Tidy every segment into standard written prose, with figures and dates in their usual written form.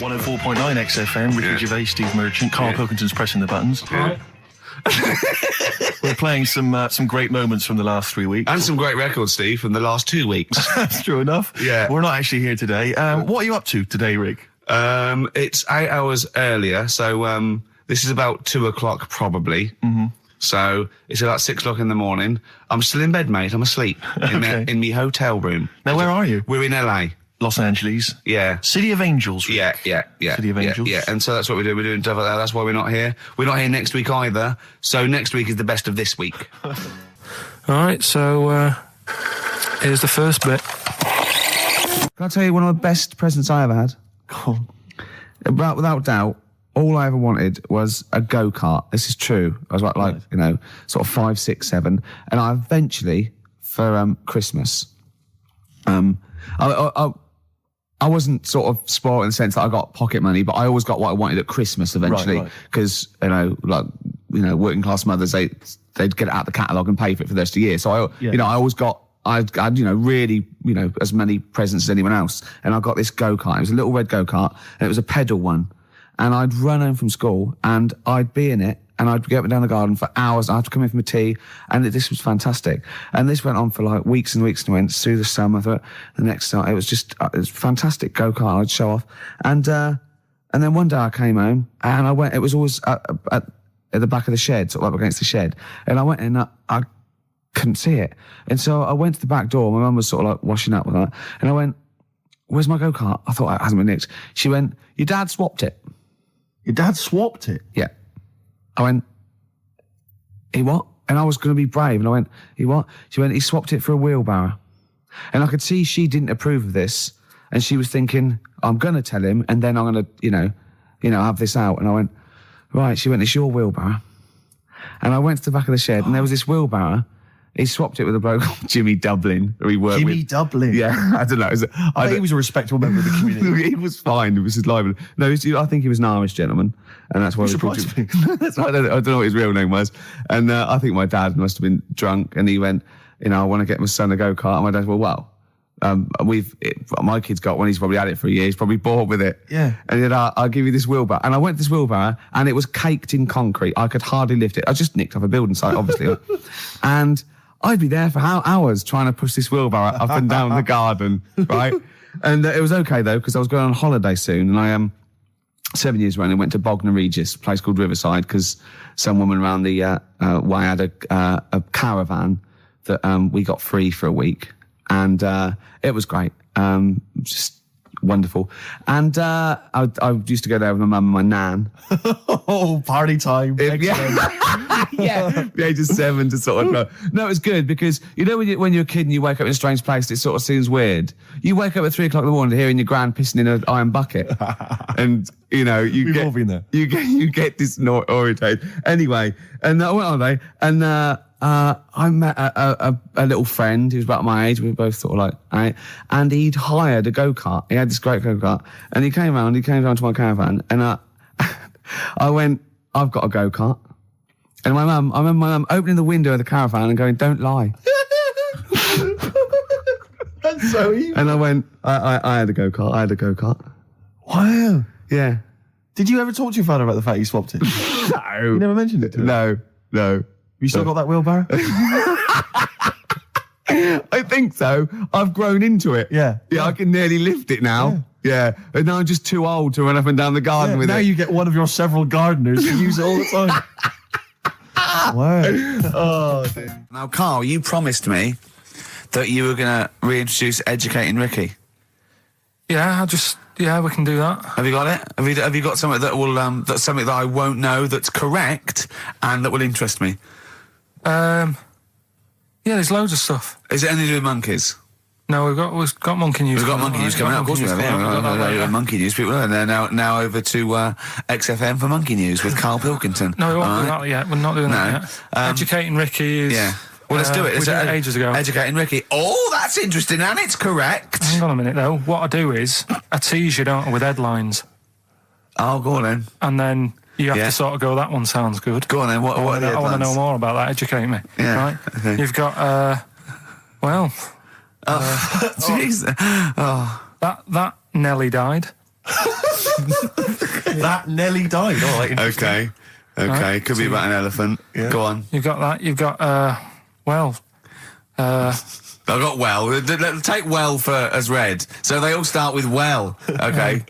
104.9 XFM, Ricky Gervais, Steve Merchant, Karl Pilkington's pressing the buttons. We're playing some great moments from the last 3 weeks. And some great records, Steve, from the last 2 weeks. That's true enough. Yeah. We're not actually here today. What are you up to today, Rick? It's 8 hours earlier, so this is about 2 o'clock probably. Mm-hmm. So it's about 6 o'clock in the morning. I'm still in bed, mate. I'm asleep in my hotel room. Now, where are you? We're in LA. Los Angeles. Yeah. City of Angels. Rick. Yeah. City of Angels. Yeah. And so that's what we're doing. We're doing stuff like that. That's why we're not here. We're not here next week either. So next week is the best of this week. All right, so here's the first bit. Can I tell you one of the best presents I ever had? Cool. Without doubt, all I ever wanted was a go-kart. This is true. I was like sort of 5, 6, 7. And I eventually, for Christmas, I wasn't sort of spoiled in the sense that I got pocket money, but I always got what I wanted at Christmas eventually. Because, working class mothers, they'd get it out the catalogue and pay for it for the rest of the year. So I always got, I had really, as many presents as anyone else. And I got this go-kart. It was a little red go-kart and it was a pedal one. And I'd run home from school and I'd be in it and I'd get up and down the garden for hours. I had to come in for my tea and this was fantastic. And this went on for like weeks and weeks and went through the summer. The next start, it was fantastic go-kart. I'd show off. And then one day I came home and I went, it was always at the back of the shed, sort of up against the shed. And I went in, I couldn't see it. And so I went to the back door. My mum was sort of like washing up with that. And I went, where's my go-kart? I thought it hasn't been nicked. She went, your dad swapped it. Your dad swapped it? Yeah. I went, he what? And I was going to be brave. And I went, he what? She went, he swapped it for a wheelbarrow. And I could see she didn't approve of this. And she was thinking, I'm going to tell him and then I'm going to, have this out. And I went, right. She went, it's your wheelbarrow. And I went to the back of the shed and there was this wheelbarrow. He swapped it with a bloke called Jimmy Dublin, who he worked with. Jimmy Dublin? Yeah, I don't know. I think he was a respectable member of the community. He was fine. It was his lively. No, I think he was an Irish gentleman. And that's why he surprised me. That's why I don't know what his real name was. And I think my dad must have been drunk and he went, I want to get my son a go-kart. And my dad went, my kid's got one. He's probably had it for a year. He's probably bored with it. Yeah. And he said, I'll give you this wheelbarrow. And I went to this wheelbarrow and it was caked in concrete. I could hardly lift it. I just nicked off a building site, obviously. And I'd be there for hours trying to push this wheelbarrow up and down the garden, right? And it was okay though, because I was going on holiday soon. And I 7 years running, went to Bognor Regis, a place called Riverside, because some woman around the way had a caravan that we got free for a week. And it was great. Just wonderful. And I used to go there with my mum and my nan. Oh, party time. Yeah, the age of 7 to sort of no, it was good because when you're a kid and you wake up in a strange place, it sort of seems weird. You wake up at 3 o'clock in the morning hearing your gran pissing in an iron bucket, and We've all been there. You get disorientated. Anyway, and I went on there, and I met a little friend who was about my age. We were both sort of like, and he'd hired a go-kart. He had this great go-kart, and he came down to my caravan, and I went, I've got a go-kart. And I remember my mum opening the window of the caravan and going, don't lie. That's so evil. And I went, I had a go-kart. Wow. Yeah. Did you ever talk to your father about the fact you swapped it? No. You never mentioned it to him? No. You still got that wheelbarrow? I think so. I've grown into it. Yeah. Yeah, I can nearly lift it now. Yeah. And now I'm just too old to run up and down the garden with now it. Now you get one of your several gardeners to use it all the time. Wow. Oh, dear. Now, Karl, you promised me that you were going to reintroduce Educating Ricky. Yeah, we can do that. Have you got it? Have you got something that will that's something that I won't know that's correct and that will interest me? Yeah, there's loads of stuff. Is it anything to do with monkeys? No, we've got monkey news. We've got monkey news coming out. Of course we have. Yeah, monkey news. People are there now. Over to XFM for monkey news with Karl Pilkington. No, we won't do that yet. We're not doing that yet. Educating Ricky is. Yeah. Well, let's do it. We did it ages ago. Educating Ricky. Oh, that's interesting, and it's correct. Hang on a minute, though. What I do is I tease you, don't I, with headlines. Oh, go on then. And then you have to sort of go, that one sounds good. Go on then. What are the headlines? I want to know more about that. Educate me. Yeah. Right? Okay. You've got, jeez. that Nelly died. That Nelly died. All right. Okay. Right, Could be about an elephant. Yeah. Go on. You've got that. You've got, I got well. Take well as red. So they all start with well. Okay.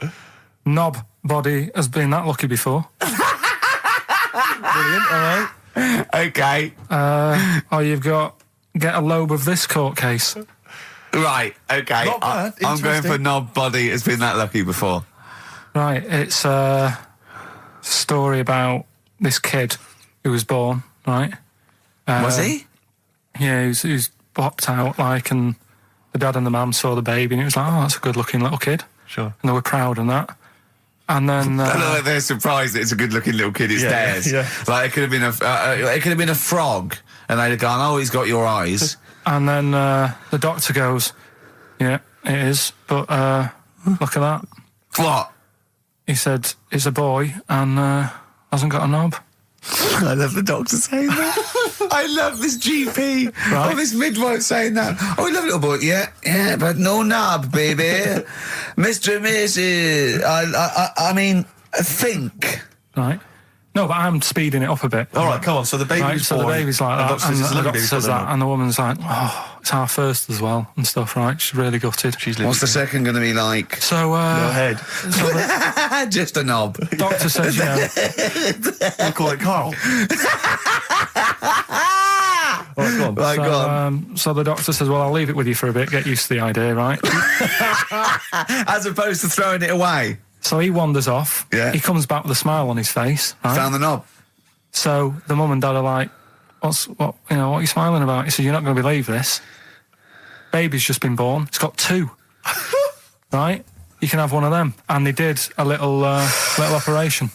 knob body has been that lucky before. Brilliant. All right. Okay. Or you've got get a lobe of this court case. Right. Okay. Not bad. I'm going Interesting. for knob body has been that lucky before. Right, it's a story about this kid who was born, right? Was he? Yeah, he was popped out, like, and the dad and the mum saw the baby, and it was like, oh, that's a good-looking little kid. Sure. And they were proud and that. And then I know that they're surprised that it's a good-looking little kid. It's Yeah, theirs. yeah. Like it could have been a frog, and they'd have gone, "Oh, he's got your eyes." and then the doctor goes, yeah, it is, but look at that. What? He said, it's a boy and hasn't got a knob. I love the doctor saying that. I love this GP. Right. Oh, this midwife saying that. Oh, we love little boy. Yeah, but no knob, baby. Mr. and Mrs. I mean, think. Right. No, but I'm speeding it up a bit. All right, come on. So the baby's Right, so the born. baby's like that, and the doctor says that, and the woman's like, oh, it's our first as well, and stuff, right? She's really gutted. She's What's the second going to be like? So, Go ahead. so the Just a knob. doctor says, you know, We'll call it Karl. All right, go on. Right, go on. so the doctor says, well, I'll leave it with you for a bit, get used to the idea, right? As opposed to throwing it away. So he wanders off. Yeah. He comes back with a smile on his face, right? Found the knob. So the mum and dad are like, what are you smiling about? He said, you're not going to believe this. Baby's just been born. It's got 2. Right? You can have one of them. And they did a little operation.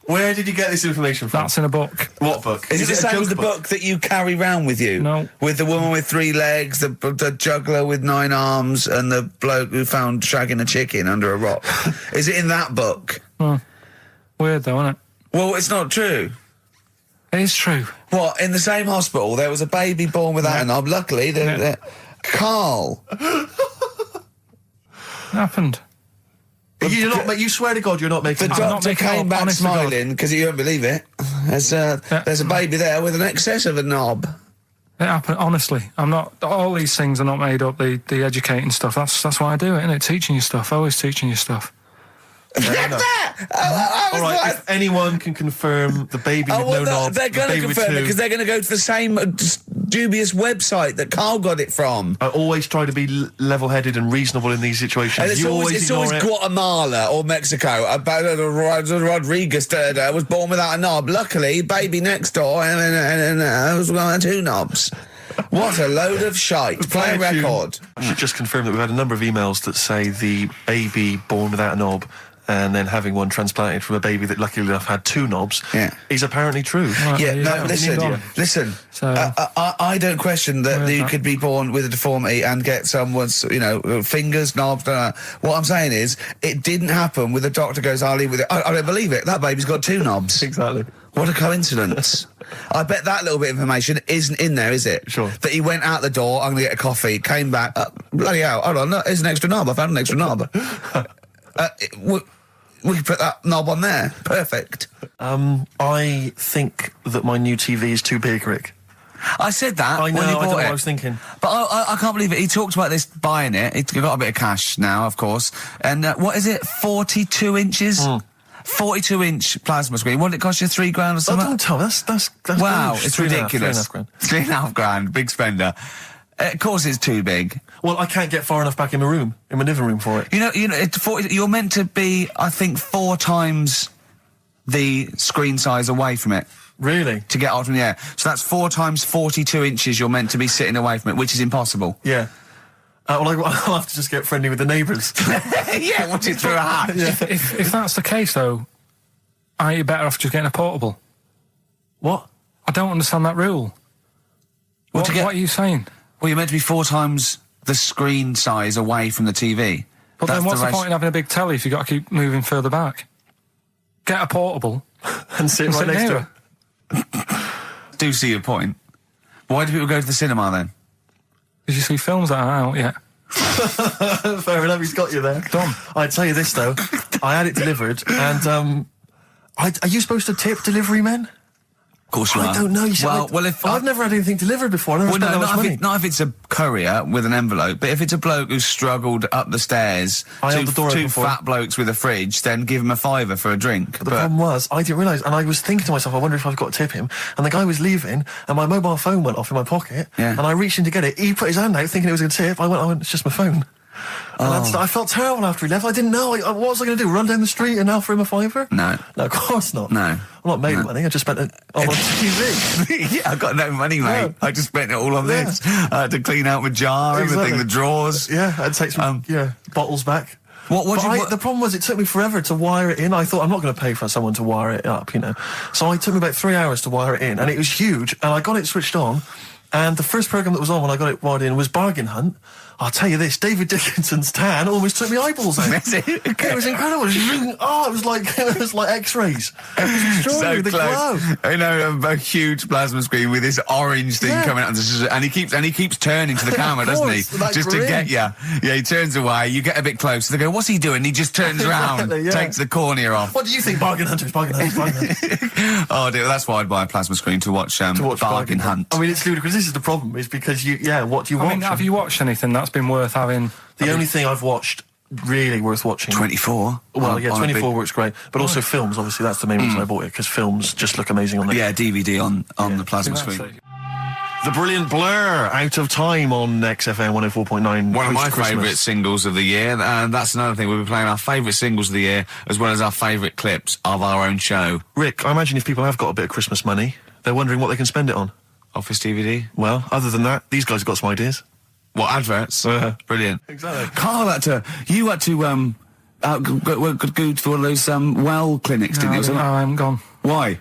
Where did you get this information from? That's in a book. What book? Is it the a same joke as the book that you carry round with you? No. With the woman with 3 legs, the juggler with 9 arms, and the bloke who found shagging a chicken under a rock. Is it in that book? Weird though, isn't it? Well, it's not true. It is true. What, in the same hospital, there was a baby born without a knob. Luckily, Karl. It happened. You swear to God you're not making The this up. doctor making it came up, back honest to God. smiling because you won't believe it. There's a baby there with an excess of a knob. It happened, honestly. I'm not, all these things are not made up, the educating stuff. That's why I do it, innit? Teaching you stuff, always teaching you stuff. Get enough. that! I was All right, like, if anyone can confirm the baby with no knob, they're the going to baby with confirm it 2, because they're going to go to the same dubious website that Karl got it from. I always try to be level-headed and reasonable in these situations. And it's you always ignore it. Guatemala or Mexico. Rodriguez was born without a knob. Luckily, baby next door and was one 2 knobs. What a load of shite. Play a record. I should just confirm that we've had a number of emails that say the baby born without a knob and then having one transplanted from a baby that luckily enough had 2 knobs is apparently true. Right, Yeah, there you no, go. listen. So- I don't question that you that? could be born with a deformity and get someone's, fingers, knobs. What I'm saying is, it didn't happen with the doctor goes, I'll leave with it. I don't believe it. That baby's got 2 knobs. Exactly. What a coincidence. I bet that little bit of information isn't in there, is it? Sure. That he went out the door, I'm going to get a coffee, came back, bloody hell, hold on, no, there's an extra knob. I found an extra knob. We could put that knob on there. Perfect. I think that my new TV is too big, Rick. I said that I know, when he I don't know bought what it. I was thinking. But I can't believe it. He talked about this buying it. He's got a bit of cash now, of course. And what is it? 42 inches? 42-inch plasma screen. What did it cost you? $3 grand or Oh, something? don't tell me. That's Wow, gross. it's 3.5 ridiculous. grand. $3.5 grand. Big spender. Of course, it's too big. Well, I can't get far enough back in my room, in my living room for it. You're meant to be, I think, 4 times the screen size away from it Really? to get out from the air. So that's 4 times 42 inches. You're meant to be sitting away from it, which is impossible. Yeah. Well, I'll have to just get friendly with the neighbours. Yeah, watch it through a hatch. If that's the case, though, aren't you better off just getting a portable? What? I don't understand that rule. What are you saying? Well, you're meant to be 4 times the screen size away from the TV. But then what's the point in having a big telly if you've got to keep moving further back? Get a portable. And sit right next to it. Do see your point. Why do people go to the cinema then? Did you see films that are out yet? Fair enough, he's got you there. Done. I'd tell you this, though. I had it delivered, and are you supposed to tip delivery men? Of course you are. I don't know. You see, I've never had anything delivered before. I've never spent that much money. Not if it's a courier with an envelope, but if it's a bloke who's struggled up the stairs, two fat blokes with a fridge, then give him a $5 for a drink. But the problem was, I didn't realise, and I was thinking to myself, I wonder if I've got to tip him. And the guy was leaving, and my mobile phone went off in my pocket, and I reached in to get it. He put his hand out, thinking it was going to tip. I went, it's just my phone. And I felt terrible after he left. I didn't know. What was I going to do? Run down the street and offer him a $5? No, of course not. No, I'm not made money. I just spent it on TV. Yeah, I got no money, mate. Yeah. I just spent it all on this. I had to clean out my jar, everything, the drawers. Yeah, I'd take some bottles back. The problem was, it took me forever to wire it in. I thought, I'm not going to pay for someone to wire it up, So it took me about 3 hours to wire it in, and it was huge. And I got it switched on, and the first programme that was on when I got it wired in was Bargain Hunt. I'll tell you this, David Dickinson's tan almost took me eyeballs out. It was incredible. It was like X-rays. It was extraordinary. So close. I know, a huge plasma screen with this orange thing coming out, and he keeps turning to the camera, doesn't he? Just to get you. Yeah, he turns away. You get a bit closer. They go, "What's he doing?" He just turns around, takes the cornea off. What do you think, Bargain Hunters? Bargain Hunters. Oh dear, that's why I'd buy a plasma screen to watch Bargain Hunt. I mean, it's ludicrous. This is the problem, is because what do you watch? I mean, have you watched anything that's been worth having? The only thing I've watched really worth watching. 24. Well, 24 works great, but also films. Obviously, that's the main reason I bought it, because films just look amazing on there. Yeah, DVD on the plasma screen. The brilliant Blur, Out of Time on XFM 104.9. One of my favourite singles of the year, and that's another thing. We'll be playing our favourite singles of the year, as well as our favourite clips of our own show. Rick, I imagine if people have got a bit of Christmas money, they're wondering what they can spend it on. Office DVD? Well, other than that, these guys have got some ideas. What, adverts? Brilliant. Exactly. Carl you had to go to one of those well clinics, didn't you? No, I haven't gone. Why?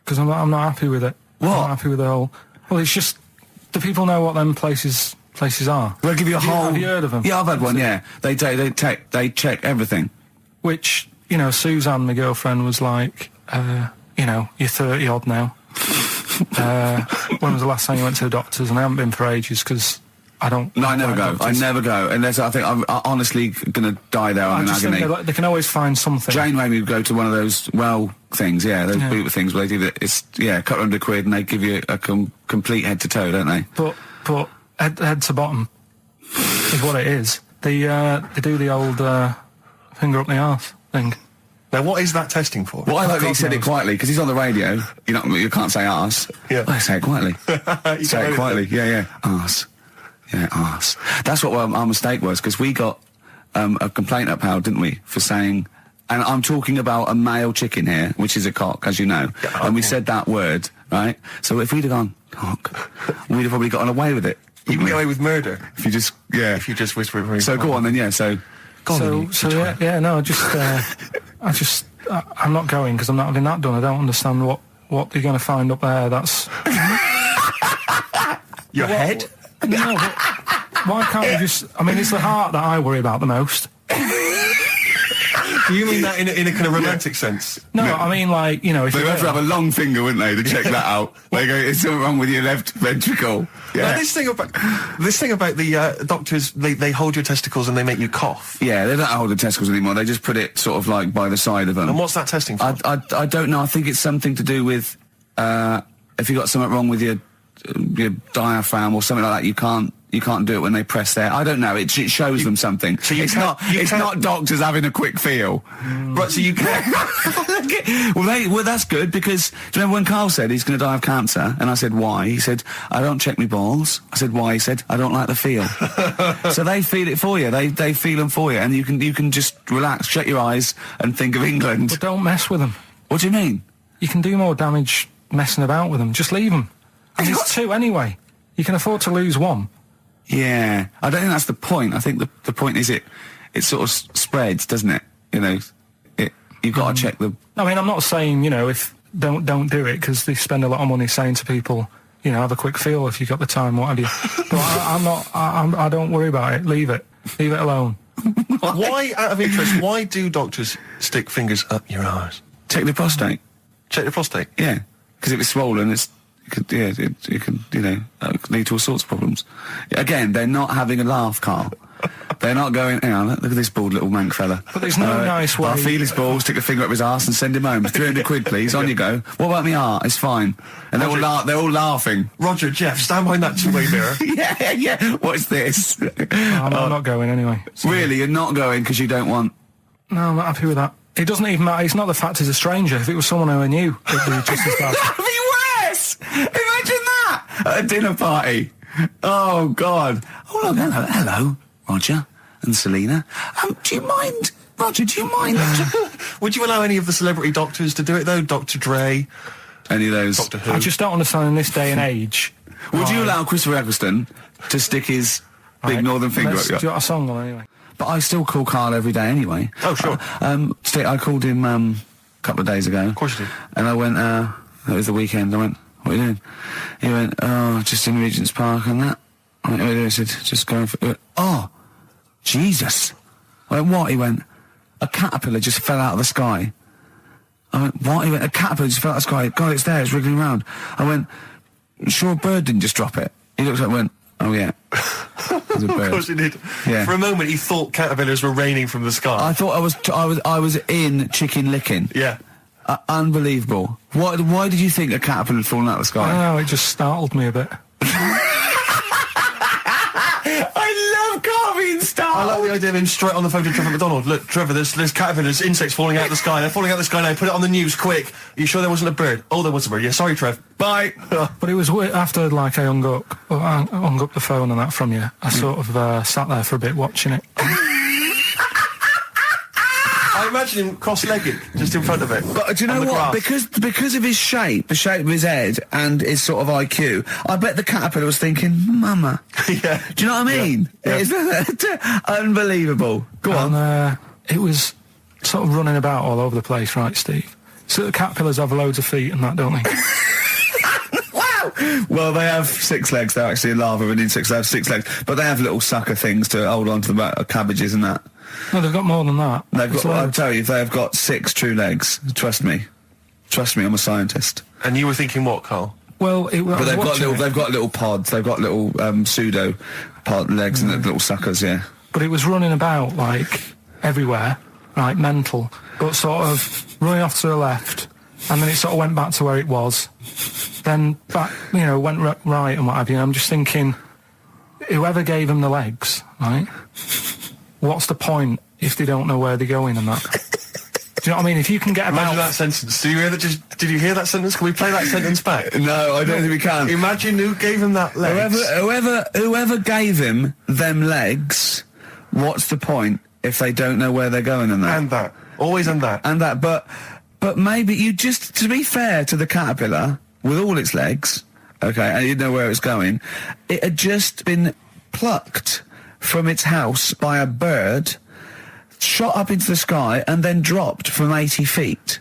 Because I'm not happy with it. What? I'm not happy with the whole. Well, it's just, do people know what them places are? They'll give you a whole. Have you heard of them? Yeah, I've had one. Yeah, they check everything. Which, Suzanne, my girlfriend, was like, you're 30 odd now. When was the last time you went to the doctors? And I haven't been for ages because I don't. No, I never go. I never go unless I think I'm honestly going to die there on an agony. Think they can always find something. Jane made me go to one of those things. Yeah, those people things where they do that. It's a couple £100 and they give you a complete head to toe, don't they? But head to bottom is what it is. They do the old finger up the arse thing. Now, what is that testing for? Well, I like that he said it quietly, because he's on the radio. You can't say arse. Yeah. I say it quietly. Say it quietly. Yeah. Arse. Yeah, arse. That's what our mistake was, because we got a complaint upheld, didn't we, for saying... And I'm talking about a male chicken here, which is a cock, as you know. Yeah, okay. And we said that word, right? So if we'd have gone, cock, we'd have probably gotten away with it. You can get away with murder. If you just... Yeah. If you just whisper it. So go on then, yeah, so... I'm not going because I'm not having that done. I don't understand what you're going to find up there. That's your head. No, but why can't you just? I mean, it's the heart that I worry about the most. Do you mean that in a kind of romantic sense? No, I mean if they'd have to have a long finger, wouldn't they, to check that out? They go, "Is something wrong with your left ventricle?" Yeah. Now, this thing about the doctors, they hold your testicles and they make you cough. Yeah, they don't hold the testicles anymore. They just put it sort of like by the side of them. And what's that testing for? I don't know. I think it's something to do with if you got something wrong with your diaphragm or something like that. You can't do it when they press there. I don't know. It shows them something. So it's not doctors having a quick feel. Right, so you can. Well, that's good, because do you remember when Karl said he's going to die of cancer? And I said, why? He said, I don't check my balls. I said, why? He said, I don't like the feel. So they feel it for you. They feel them for you, and you can just relax, shut your eyes, and think of England. But don't mess with them. What do you mean? You can do more damage messing about with them. Just leave them. And there's two anyway. You can afford to lose one. Yeah, I don't think that's the point. I think the point is it sort of spreads, doesn't it? You've got to check the... I mean, I'm not saying, if don't do it, because they spend a lot of money saying to people, have a quick feel if you've got the time, what have you. But I don't worry about it. Leave it alone. Why, out of interest, why do doctors stick fingers up your arse? Check the prostate. Check the prostate? Yeah, because if it's swollen, it can lead to all sorts of problems. Again, they're not having a laugh, Karl. They're not going, hang on, look at this bald little mank fella. But there's no nice way. I'll feel his balls, stick a finger up his arse and send him home. 300 quid, please, on you go. What about me art? It's fine. And they're all laughing. Roger, Jeff, stand behind that two-way mirror. yeah. What's this? I'm not going anyway. So. Really, you're not going because you don't want... No, I'm not happy with that. It doesn't even matter. It's not the fact he's a stranger. If it was someone who I knew, it'd be just as bad. That'd be worse! Imagine that! At a dinner party. Oh, God. Oh, look, hello, Roger and Selena. Do you mind... Roger, do you mind... Would you allow any of the celebrity doctors to do it, though? Dr. Dre? Any of those? Doctor Who? I just don't understand in this day and age. Would you allow Christopher Eccleston to stick his big northern finger up Do you want a song on anyway? But I still call Karl every day anyway. Oh, sure. Today I called him a couple of days ago. Of course you did. And I went, it was the weekend, I went, what are you doing? He went, oh, just in Regent's Park and that. I went, what are you doing? He said, just going for... He went, oh, Jesus. I went, what? He went, a caterpillar just fell out of the sky. I went, what? He went, a caterpillar just fell out of the sky. God, it's there, it's wriggling around. I went, sure a bird didn't just drop it? He looked up and went, oh yeah. It was a bird. Of course he did. Yeah. For a moment, he thought caterpillars were raining from the sky. I thought I was in Chicken Licking. Yeah. Unbelievable. Why did you think a caterpillar had fallen out of the sky? I don't know, it just startled me a bit. I love Karl being startled. I like the idea of him straight on the phone to Trevor McDonald. Look, Trevor, there's caterpillars, insects falling out of the sky. They're falling out of the sky now. Put it on the news, quick. Are you sure there wasn't a bird? Oh, there was a bird. Yeah, sorry, Trev. Bye. But it was after, like, I hung up the phone and that from you. I sort of sat there for a bit watching it. I imagine him cross-legged, just in front of it. But do you know what? Because of his shape, the shape of his head, and his sort of IQ, I bet the caterpillar was thinking, Mama. Yeah. Do you know what I mean? Yeah. It's unbelievable. Go on. And it was sort of running about all over the place, right, Steve? So the caterpillars have loads of feet and that, don't they? Wow! Well, they have 6 legs. They're actually a larva of an insect, so they have 6 legs. But they have little sucker things to hold on to the back of cabbages and that. No, they've got more than that. I'll tell you, they have got 6 true legs. Trust me. Trust me, I'm a scientist. And you were thinking what, Karl? Well, but they've got little pods. They've got little pseudo pod legs and little suckers. Yeah. But it was running about like everywhere, right? Mental, but sort of running off to the left, and then it sort of went back to where it was. Then back, went right and what have you. And I'm just thinking, whoever gave them the legs, right? What's the point if they don't know where they're going and that? Do you know what I mean? If you can get about... Imagine that sentence. Did you hear that sentence? Can we play that sentence back? No, I don't think we can. Imagine who gave him that legs. Whoever gave him them legs, what's the point if they don't know where they're going and that? And that. Always and that. And that. But maybe you just, to be fair to the caterpillar, with all its legs, okay, and you didn't know where it was going, it had just been plucked from its house by a bird, shot up into the sky, and then dropped from 80 feet,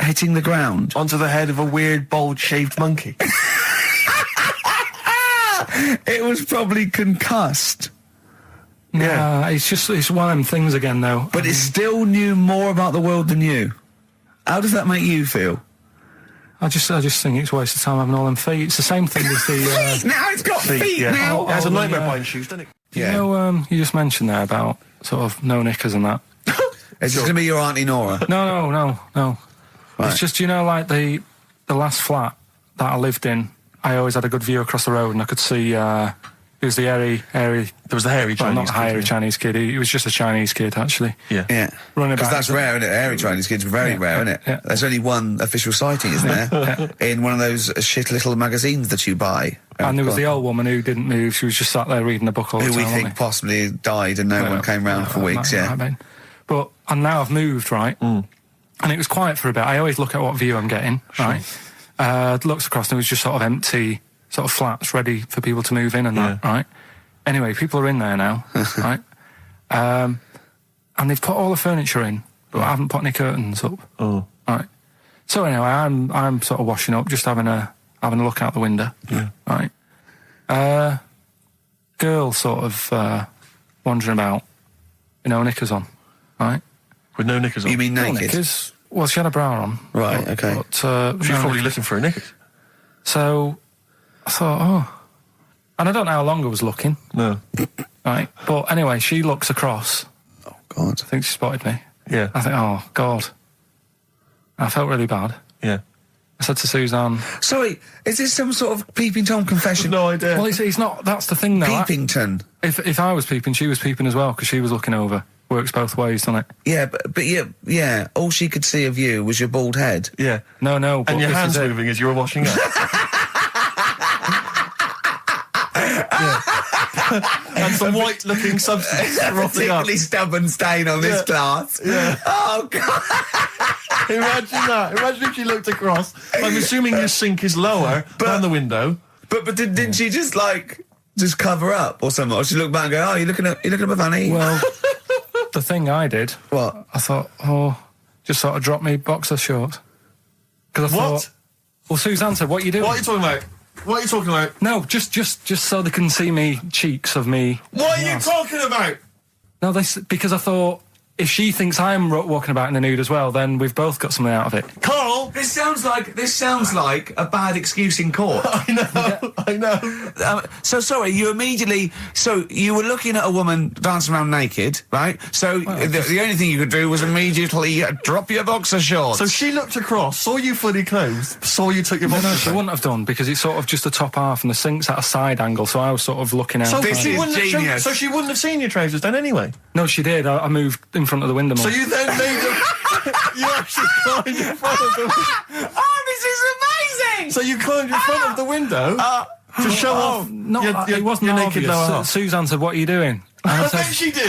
hitting the ground. Onto the head of a weird, bold-shaved monkey. It was probably concussed. Yeah, it's one of them things again, though. But it still knew more about the world than you. How does that make you feel? I just think it's a waste of time having all them feet. It's the same thing with the... Now it's got feet now. It has a nightmare buying shoes, doesn't it? You know, you just mentioned there about sort of no knickers and that. Is this going to be your Auntie Nora? No. Right. It's just, like the last flat that I lived in, I always had a good view across the road and I could see, it was the hairy... There was the hairy Chinese not hairy Chinese kid. He was just a Chinese kid, actually. Yeah. Because that's rare, isn't it? Hairy Chinese kids are very rare, isn't it? Yeah. There's only one official sighting, isn't there? In one of those shit little magazines that you buy. And there was the old woman who didn't move. She was just sat there reading a book all the time. Who we think possibly died and no one came round for weeks, But and now I've moved, right? And it was quiet for a bit. I always look at what view I'm getting, right? Looks across and it was just sort of empty, sort of flats ready for people to move in and that, right? Anyway, people are in there now, right? And they've put all the furniture in, but I haven't put any curtains up. Oh. Right. So anyway, I'm sort of washing up, just having a look out the window. Yeah. Right. Girl sort of wandering about, knickers on, right? With no knickers on? You mean No naked? knickers. Well, she had a bra on. Right, okay. But, She was no probably knickers. looking for a knickers. So I thought, and I don't know how long I was looking. No. right? But anyway, she looks across. Oh, God. I think she spotted me. Yeah. I think, oh, God. I felt really bad. Yeah. I said to Suzanne... Sorry, is this some sort of Peeping Tom confession? No idea. Well, it's not... That's the thing, though. Peepington. If I was peeping, she was peeping as well, because she was looking over. Works both ways, doesn't it? Yeah, but yeah, all she could see of you was your bald head. Yeah. No, but And your this hands is it. moving as you were washing up. And some white-looking substance frothing up. Particularly stubborn stain on this glass. Yeah. Oh, God. Imagine that. Imagine if she looked across. I'm assuming your sink is lower than the window. But didn't she just cover up or something? Or she looked back and go, oh, you're looking at me funny? Well, the thing I did... What? I thought, just sort of drop me boxer shorts. Because I What? thought... Well, Suzanne said, what are you doing? What are you talking about? What are you talking about? No, just so they can see me cheeks of me. What are you talking about? No, because I thought if she thinks I'm walking about in the nude as well, then we've both got something out of it. Carl! This sounds like a bad excuse in court. I know. So sorry, you were looking at a woman dancing around naked, right? So the only thing you could do was immediately drop your boxer shorts. So she looked across, saw you fully clothed, saw you took your No, boxers she wouldn't have done, because it's sort of just the top half and the sink's at a side angle, so I was sort of looking out. So This she is wouldn't have genius. so she wouldn't have seen your trousers then anyway. No, she did. I moved in front of the window more. So you then made them. You actually climbed in front of the. Oh, this is amazing! So you climbed in front of the window to show off. No, your it wasn't your naked obvious. lower half. Suzanne said, what are you doing? And I I said, bet she did.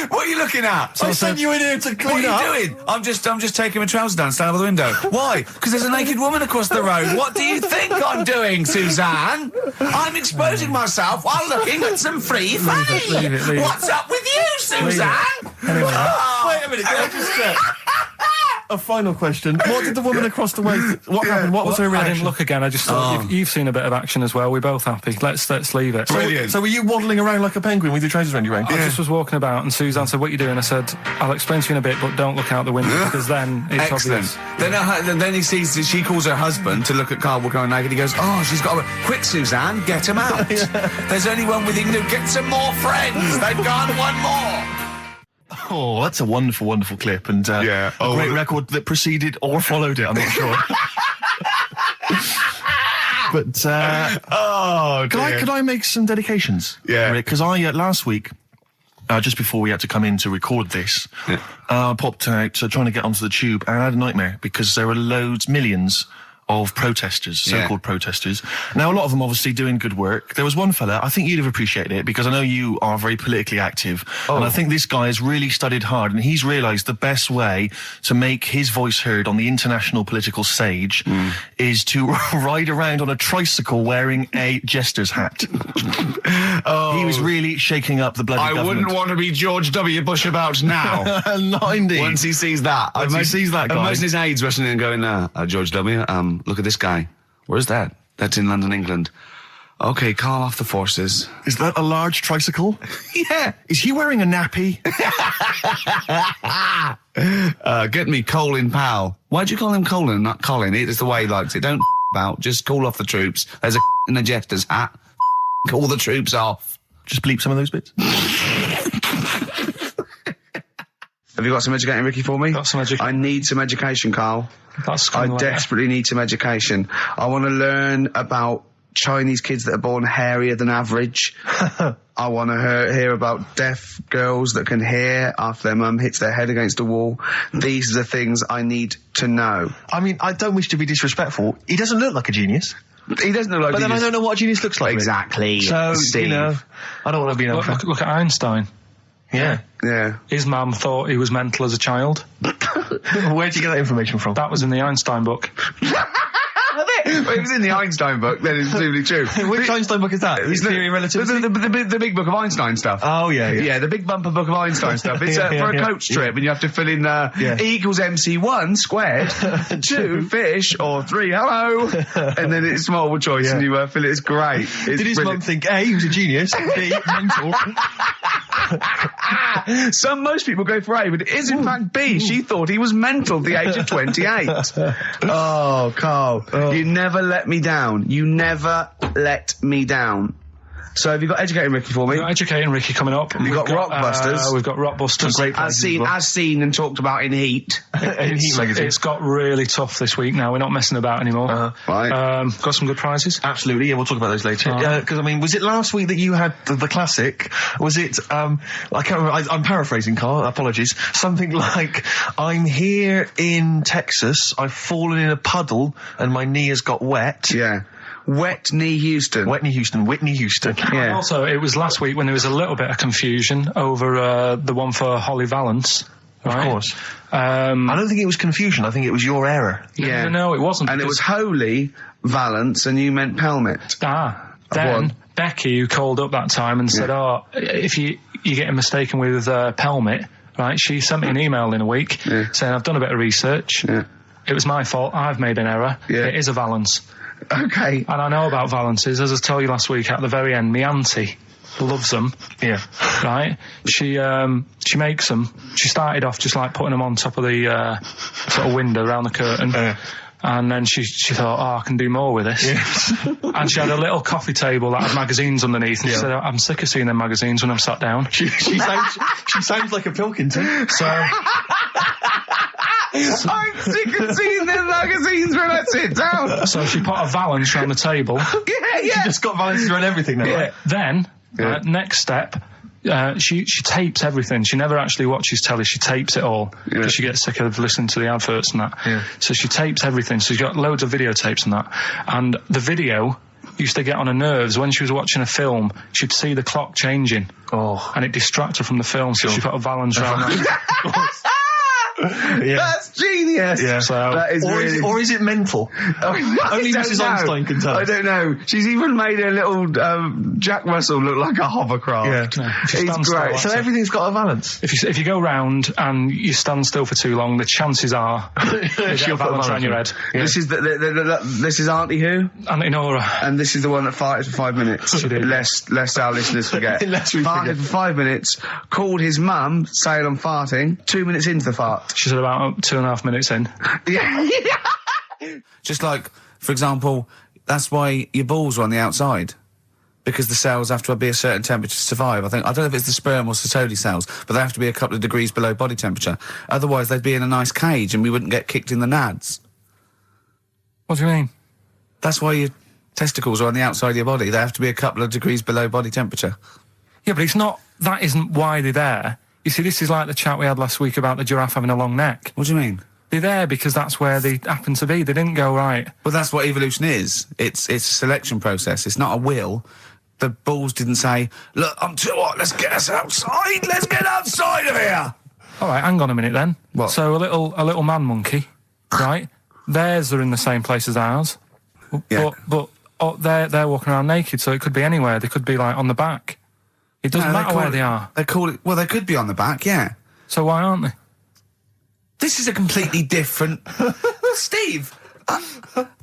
What are you looking at? I sent you in here to What clean up. are you doing? I'm just taking my trousers down, stand over the window. Why? Because there's a naked woman across the road. What do you think I'm doing, Suzanne? I'm exposing myself while looking at some free fame. leave it. What's up with you, Suzanne? Anyway, Wait a minute, can I just check? A final question. What did the woman across the way... What happened? What was her I reaction? didn't look again. I just thought, you've seen a bit of action as well. We're both happy. Let's leave it. Brilliant. So were you waddling around like a penguin with your trousers around your ankles? I just was walking about, and Suzanne said, what are you doing? I said, I'll explain to you in a bit, but don't look out the window, because then it's Excellent. obvious. Then he sees that she calls her husband to look at Karl walking around naked. He goes, oh, she's got a... Quick, Suzanne, get him out. There's only one with him to get some more friends. They've gone one more. Oh, that's a wonderful, wonderful clip, and Yeah. a great record that preceded or followed it, I'm not sure. But, Oh, dear. could I make some dedications? Yeah. Because last week, just before we had to come in to record this, popped out trying to get onto the tube, and I had a nightmare, because there were millions of protesters, so-called protesters. Now, a lot of them obviously doing good work. There was one fella, I think you'd have appreciated it, because I know you are very politically active, and I think this guy has really studied hard, and he's realised the best way to make his voice heard on the international political stage is to ride around on a tricycle wearing a jester's hat. He was really shaking up the bloody I government. wouldn't want to be George W. Bush about now. Not indeed. Once he sees that. Once he sees that guy. Imagine his aides rushing in and going, George W., look at this guy. Where's that? That's in London, England. Okay, call off the forces. Is that a large tricycle? Yeah. Is he wearing a nappy? Get me Colin Powell. Why'd you call him Colin, not Colin? It's the way he likes it. Don't about. Just call off the troops. There's a in a jester's hat. Call the troops off. Just bleep some of those bits. Have you got some educating, Ricky, for me? Got some education. I need some education, Karl. That's I kind of desperately need some education. I want to learn about Chinese kids that are born hairier than average. I want to hear about deaf girls that can hear after their mum hits their head against a wall. These are the things I need to know. I mean, I don't wish to be disrespectful. He doesn't look like a genius. He doesn't look like But then I don't know what a genius looks like. Exactly. So, Steve. you know, I don't want to be an unfair. Look at Einstein. Yeah. Yeah. His mum thought he was mental as a child. Where'd you get that information from? That was in the Einstein book. Well, it was in the Einstein book, then it's presumably true. Which Einstein book is that? His Theory of Relativity? The big book of Einstein stuff. Oh, yeah. Yeah, the big bumper book of Einstein stuff. It's for a coach trip, and you have to fill in E equals MC1 squared, 2 fish, or 3 hello, and then it's multiple choice, and you fill it. It's great. It's Did his mum brilliant. think, A, he was a genius, B, mental? Most people go for A, but it is in fact B. She thought he was mental at the age of 28. Oh, Karl, you never let me down. You never let me down. So have you got Educating Ricky for me? We've got Educating Ricky coming up. We've got Rockbusters. We've got Rockbusters. Great As seen and talked about in Heat. In Heat magazine. It's got really tough this week now. We're not messing about anymore. Right. Got some good prizes. Absolutely, yeah, we'll talk about those later. Because, I mean, was it last week that you had the classic? Was it, I can't remember, I'm paraphrasing, Carl, apologies. Something like, I'm here in Texas, I've fallen in a puddle, and my knee has got wet. Yeah. Wet Knee Houston. Whitney Houston. And Yeah. also, it was last week when there was a little bit of confusion over the one for Holly Valance. Right? Of course. I don't think it was confusion, I think it was your error. Yeah. No, it wasn't. And it was Holy Valance and you meant Pelmet. Then Becky, who called up that time and said, if you're getting mistaken with Pelmet, right, she sent me an email in a week saying, I've done a bit of research. Yeah. It was my fault. I've made an error. Yeah. It is a Valance. Okay. And I know about Valances. As I told you last week, at the very end, my auntie loves them. Yeah. Right? She makes them. She started off just like putting them on top of the sort of window around the curtain. And then she thought, I can do more with this. Yeah. And she had a little coffee table that had magazines underneath. And she said, I'm sick of seeing them magazines when I'm sat down. She sounds like a Pilkington. So... I'm sick of seeing them magazines when I sit down. So she put a Valance around the table. Yeah. She just got Valances around everything now. Yeah. Then, next step, she tapes everything. She never actually watches telly. She tapes it all because she gets sick of listening to the adverts and that. Yeah. So she tapes everything. So she's got loads of videotapes and that. And the video used to get on her nerves. When she was watching a film, she'd see the clock changing. Oh. And it distract her from the film. So she put a Valance around that. Yeah. That's genius. Yeah. So, that is or is it mental? Only Mrs. Einstein can tell. I don't know. She's even made a little Jack Russell look like a hovercraft. Yeah. He's great. So everything's got a Valance. If you go round and you stand still for too long, the chances are you get a Valance around your head. Yeah. This is this is Auntie who? Auntie Nora. And this is the one that farted for 5 minutes. She did. Lest our listeners forget. Lest we farted forget. for 5 minutes, called his mum, saying I'm farting, 2 minutes into the fart. She said about 2.5 minutes in. Yeah. Just like, for example, that's why your balls are on the outside. Because the cells have to be a certain temperature to survive. I don't know if it's the sperm or Sertoli cells, but they have to be a couple of degrees below body temperature. Otherwise, they'd be in a nice cage and we wouldn't get kicked in the nads. What do you mean? That's why your testicles are on the outside of your body. They have to be a couple of degrees below body temperature. Yeah, but that isn't why they're there. You see, this is like the chat we had last week about the giraffe having a long neck. What do you mean? They're there because that's where they happen to be. They didn't go, right. Well, that's what evolution is. It's a selection process. It's not a will. The balls didn't say, look, I'm too hot, let's get us outside. Let's get outside of here. All right, hang on a minute then. What? So a little man monkey, right? Theirs are in the same place as ours. Yeah. But they're walking around naked, so it could be anywhere. They could be, like, on the back. It doesn't matter where they are. They call it... Well, they could be on the back, yeah. So why aren't they? This is a completely different... Steve!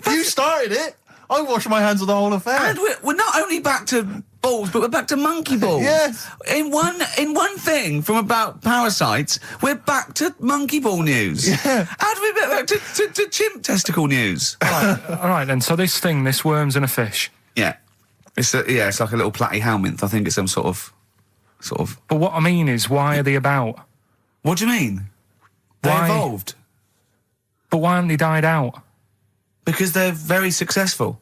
You started it. I wash my hands of the whole affair. And we're not only back to balls, but we're back to monkey balls. Yes. In one thing from about parasites, we're back to monkey ball news. Yeah. How do we get back to chimp testicle news? All right, then. So this worms in a fish. Yeah. It's like a little platyhelminth. I think it's some sort of. But what I mean is, why are they about? What do you mean? They Why? evolved But why haven't they died out? because they're very successful.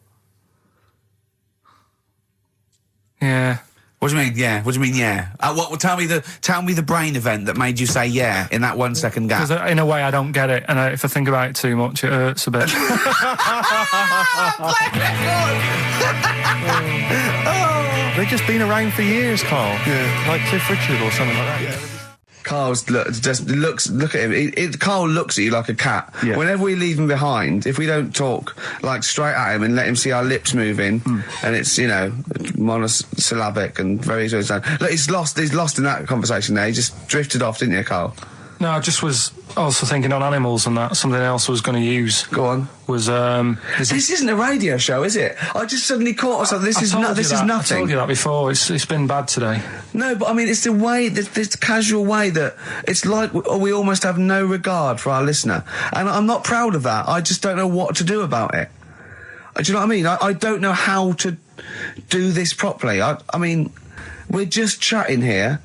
Yeah. What do you mean? Yeah. What do you mean? Yeah. Tell me the brain event that made you say yeah in that 1 second gap. Because in a way I don't get it, and if I think about it too much, it hurts a bit. They've just been around for years, Carl. Yeah. Like Cliff Richard or something like that. Yeah. Carl's look at him. Carl looks at you like a cat. Yeah. Whenever we leave him behind, if we don't talk like straight at him and let him see our lips moving, and it's monosyllabic and very look, he's lost in that conversation there. He just drifted off, didn't you, Carl? No, I just was also thinking on animals and that. Something else I was going to use. Go on. Was This isn't a radio show, is it? I just suddenly caught myself. This is nothing. I told you that before. It's been bad today. No, but I mean, it's the way, this casual way that it's like we almost have no regard for our listener. And I'm not proud of that. I just don't know what to do about it. Do you know what I mean? I don't know how to do this properly. I mean, we're just chatting here.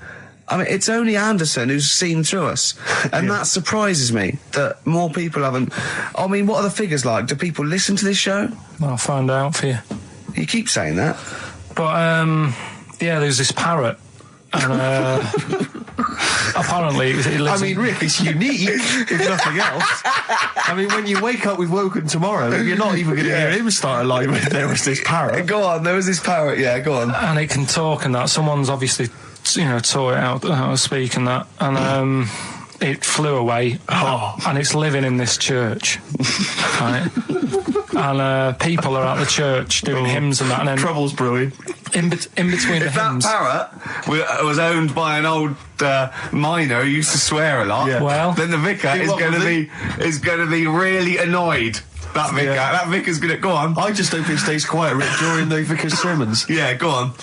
I mean, it's only Anderson who's seen through us. And that surprises me that more people haven't. I mean, what are the figures like? Do people listen to this show? I'll find out for you. You keep saying that. But, there's this parrot. And, apparently, it lives Rick, it's unique, if nothing else. I mean, when you wake up with Woken Tomorrow, you're not even going to hear him start a line with there was this parrot. Go on, there was this parrot, go on. And it can talk and that. Someone's obviously, taught it out how to speak and that. And it flew away. And it's living in this church. Right? And people are at the church doing hymns and that. And then Trouble's brewing. In between the hymns. That parrot was owned by an old miner who used to swear a lot. Yeah. Well, then the vicar is going to be really annoyed. That vicar, that vicar's going to go on. I just hope it stays quiet, Rick, during the vicar's sermons. Yeah, go on.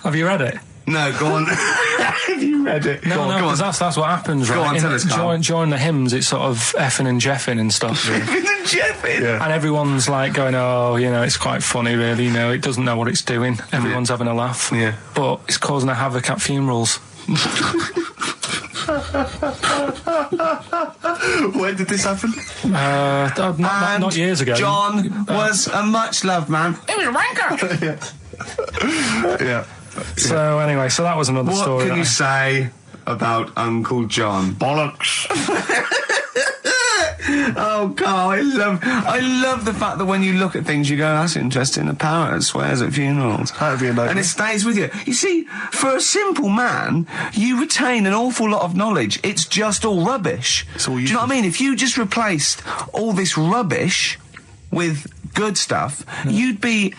Have you read it? No, go on. Have you read it? No, because that's what happens, right? Go on, tell us, Karl. During the hymns, it's sort of effing and jeffing and stuff. Effing and jeffing? Yeah. And everyone's like going, it's quite funny, really, it doesn't know what it's doing. Everyone's having a laugh. Yeah. But it's causing a havoc at funerals. When did this happen? Not years ago. John was a much-loved man. He was a wanker! Yeah. So anyway, that was another story. What can you say about Uncle John? Bollocks. Oh, Karl, I love the fact that when you look at things, you go, that's interesting. A parrot that swears at funerals. That'd be a nightmare. And it stays with you. You see, for a simple man, you retain an awful lot of knowledge. It's just all rubbish. It's all Do you know what I mean? If you just replaced all this rubbish with good stuff, you'd be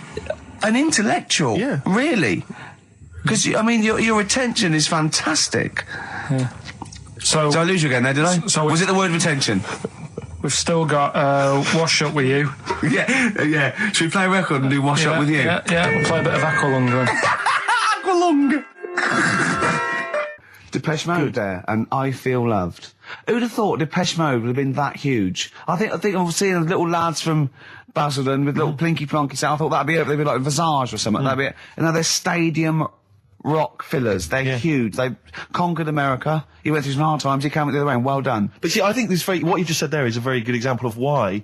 an intellectual. Yeah. Really. Because, your retention is fantastic. Yeah. So Did I lose you again there, did I? So was it the word retention? We've still got Wash Up With You. Yeah. Should we play a record and do Wash Up With You? Yeah, we'll play a bit of Aqualung then. Aqualung! Depeche Mode there, and I Feel Loved. Who'd have thought Depeche Mode would have been that huge? I think I'm seeing little lads from Basildon with little plinky plonky sound. I thought that'd be it. They'd be like Visage or something. That'd be it. And now they're stadium rock fillers. They're huge. They conquered America. You went through some hard times. You came out the other way, and well done. But see, I think what you just said there is a very good example of why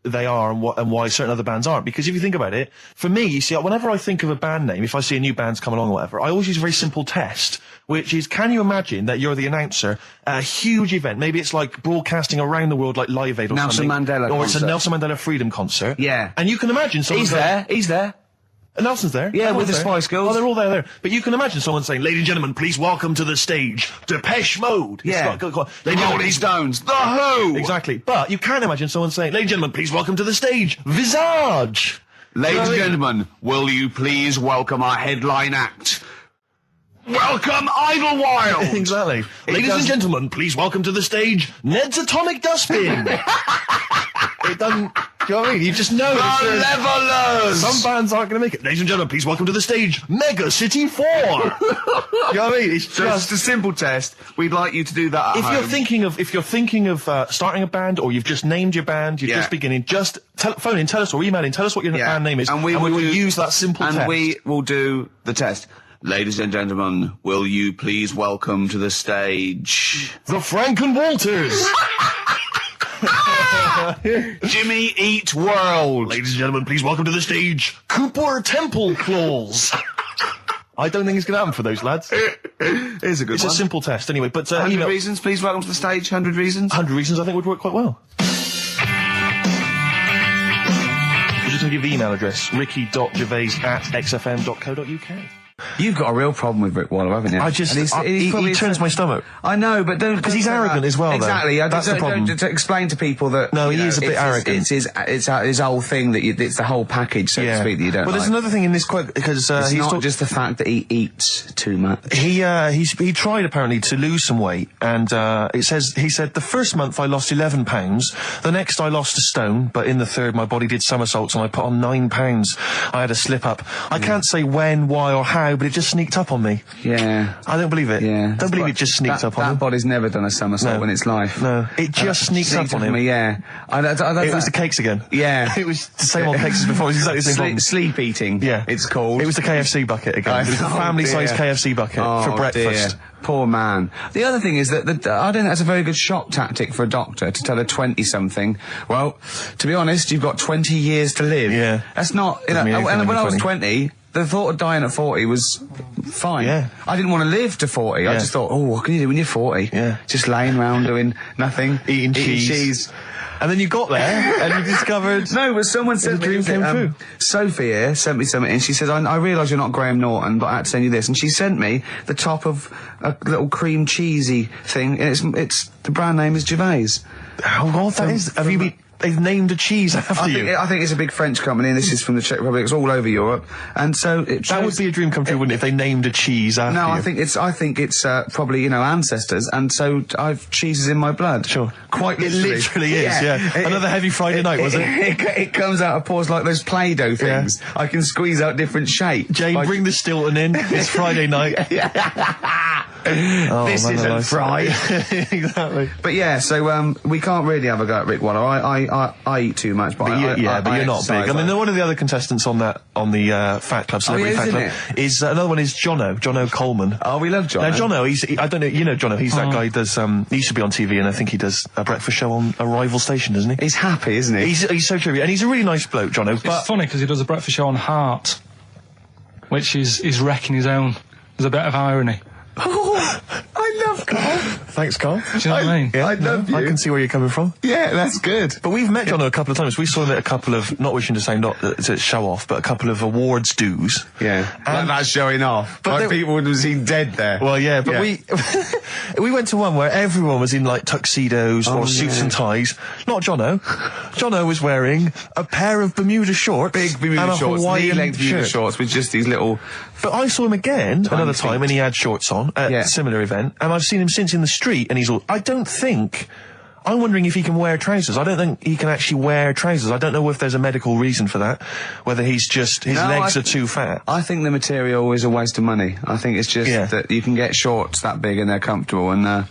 they are and why certain other bands aren't. Because if you think about it, for me, you see, whenever I think of a band name, if I see a new band's come along or whatever, I always use a very simple test, which is, can you imagine that you're the announcer at a huge event? Maybe it's like broadcasting around the world like Live Aid or Nelson something. Mandela Or it's a concert. Nelson Mandela Freedom concert. Yeah. And you can imagine someone He's there. Nelson's there. Yeah, Everyone's with the there. Spice Girls. Oh, they're all there. But you can imagine someone saying, ladies and gentlemen, please welcome to the stage, Depeche Mode. Yeah. The Rolling Stones. The Who. Exactly. But you can imagine someone saying, ladies and gentlemen, please welcome to the stage, Visage. Ladies and gentlemen, will you please welcome our headline act? Welcome Idlewild! Exactly. Ladies and gentlemen, please welcome to the stage, Ned's Atomic Dustbin. It doesn't... Do you know what I mean? You just know. The Levelers! Some bands aren't going to make it. Ladies and gentlemen, please welcome to the stage, Mega City 4. You know what I mean? It's Just a simple test. We'd like you to do that at if home. you're thinking of starting a band, or you've just named your band, you're just beginning, just phone in, tell us, or email in, tell us what your band name is, and we will use that simple test. And we will do the test. Ladies and gentlemen, will you please welcome to the stage the Franken Walters. Jimmy Eat World. Ladies and gentlemen, please welcome to the stage, Cooper Temple Claws. I don't think it's going to happen for those lads. Here's a good It's one. a simple test anyway, but 100 reasons, please welcome to the stage. 100 reasons. 100 reasons I think would work quite well. I'm just going to give the email address, ricky.gervais@xfm.co.uk. You've got a real problem with Rick Waller, haven't you? He turns my stomach. I know, but don't... Because he's arrogant as well, though. Exactly. That's the problem. To explain to people that... No, he is a bit arrogant. It's his whole thing, that it's the whole package, so to speak, that you don't Well, there's another thing in this quote, because it's not just the fact that he eats too much. He tried apparently to lose some weight, and he said the first month I lost 11 pounds, the next I lost a stone, but in the third my body did somersaults and I put on 9 pounds. I had a slip up. I can't say when, why or how how, but it just sneaked up on me. Yeah. I don't believe it. Yeah. Don't believe it just sneaked up on That me. body's never done a somersault in its life. No, it just sneaks up on him. Me, yeah. It was the cakes again. Yeah. It was the same old cakes as before. It was exactly the same problem. Sleep eating. Yeah. It's called. It was the KFC bucket again. It was the family-sized KFC bucket for breakfast. Dear. Poor man. The other thing is that I don't think that's a very good shock tactic for a doctor to tell a 20-something, well, to be honest, you've got 20 years to live. Yeah. That's not, you know, and when I was 20, the thought of dying at 40 was fine. Yeah. I didn't want to live to 40. I just thought, oh, what can you do when you're 40? Yeah. Just laying around doing nothing. Eating cheese. And then you got there and you discovered... No, but someone said... The dream came true. Sophie here sent me something and she says, I realise you're not Graham Norton, but I had to send you this. And she sent me the top of a little cream cheesy thing, and it's the brand name is Gervais. Oh, what that is... Have you been... They've named a cheese after you. I think it's a big French company, and this is from the Czech Republic. It's all over Europe, and so that would be a dream come true, wouldn't it? If they named a cheese after you. No, I think it's probably ancestors, and so I've cheeses in my blood. Sure, quite literally. It literally is. Yeah. Another heavy Friday night, was it? It comes out of pores like those Play-Doh things. Yeah. I can squeeze out different shapes. Jane, bring the Stilton in. It's Friday night. This isn't fried. Exactly. But yeah, so we can't really have a go at Rick Waller. I eat too much, but you're not big. I mean, one of the other contestants on the Fat Club, Celebrity Fat Club, is another one is Jono Coleman. Oh, we love Jono. Now Jono, I don't know, you know Jono. He's that guy who does. He used to be on TV, and I think he does a breakfast show on a rival station, doesn't he? He's happy, isn't he? He's so true, and he's a really nice bloke, Jono. But it's funny because he does a breakfast show on Heart, which is wrecking his own. There's a bit of irony. Oh, I love Karl. Thanks, Karl. Do you know what I mean? Yeah, I love you. I can see where you're coming from. Yeah, that's good. But we've met Jono a couple of times. We saw him at a couple of, not wishing to say not to show off, but a couple of awards dues. Yeah, like that's showing off. But like people would have seen dead there. Well, yeah, but we went to one where everyone was in like tuxedos or suits and ties. Not Jono. Jono was wearing a pair of Bermuda shorts, big Bermuda and shorts, knee-length Bermuda shorts with just these little. But I saw him again another time, and he had shorts on at a similar event, and I've seen him since in the street, and he's all. I'm wondering if he can wear trousers. I don't think he can actually wear trousers. I don't know if there's a medical reason for that, whether he's just, his legs are too fat. I think the material is a waste of money. I think it's just that you can get shorts that big and they're comfortable, and, I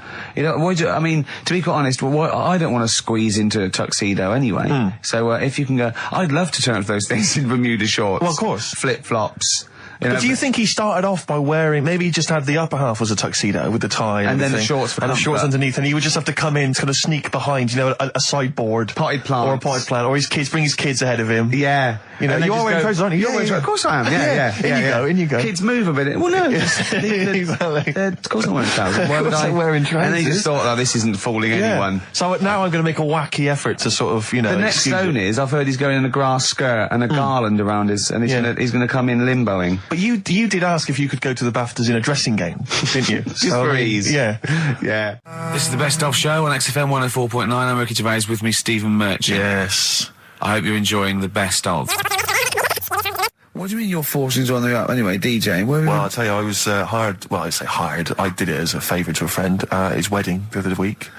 mean, to be quite honest, I don't want to squeeze into a tuxedo anyway. So, if you can go, I'd love to turn up those things in Bermuda shorts. Well, of course. Flip-flops. But do you think he started off by wearing, maybe he just had the upper half was a tuxedo with the tie and then the shorts for and the shorts underneath, and he would just have to come in, kind of sneak behind, a sideboard. Potted plant. Or a potted plant, or bring his kids ahead of him. Yeah. You know, you are wearing trousers, aren't you? Of course I am, yeah. In you go. Kids move a bit. Well, no. Exactly. Of course I'm wearing trousers. Why would I? Wearing trousers. And they just thought, this isn't fooling anyone. So now I'm going to make a wacky effort to sort of, The next stone is, I've heard he's going in a grass skirt and a garland around his, and he's going to come in limboing. But you did ask if you could go to the BAFTAs in a dressing gown, didn't you? Just for ease. Yeah. This is the Best Of Show on XFM 104.9. I'm Ricky Gervais, with me Stephen Merchant. Yes. I hope you're enjoying the Best Of. What do you mean your fortunes are on the up anyway, DJ? Well, I'll tell you, I was hired. Well, I say hired. I did it as a favour to a friend. His wedding the other week.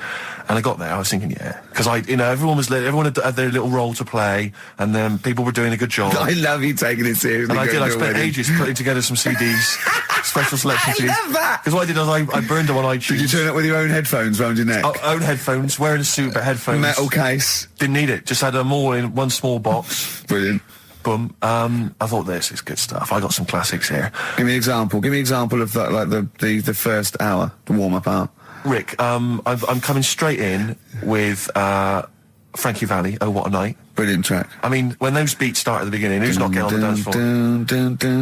And I got there, I was thinking, because everyone had their little role to play, and then people were doing a good job. I love you taking it seriously. And I spent ages putting together some CDs, special selection CDs. I love that! Because what I did was I burned them on iTunes. Did you turn up with your own headphones round your neck? Own headphones, wearing a suit, but headphones. Metal case. Didn't need it, just had them all in one small box. Brilliant. Boom. I thought this is good stuff. I got some classics here. Give me an example. Give me an example of that, like the first hour, the warm-up hour. Rick, I'm coming straight in with Frankie Valli, Oh What a Night. Brilliant track. I mean, when those beats start at the beginning, who's not getting on the dance floor?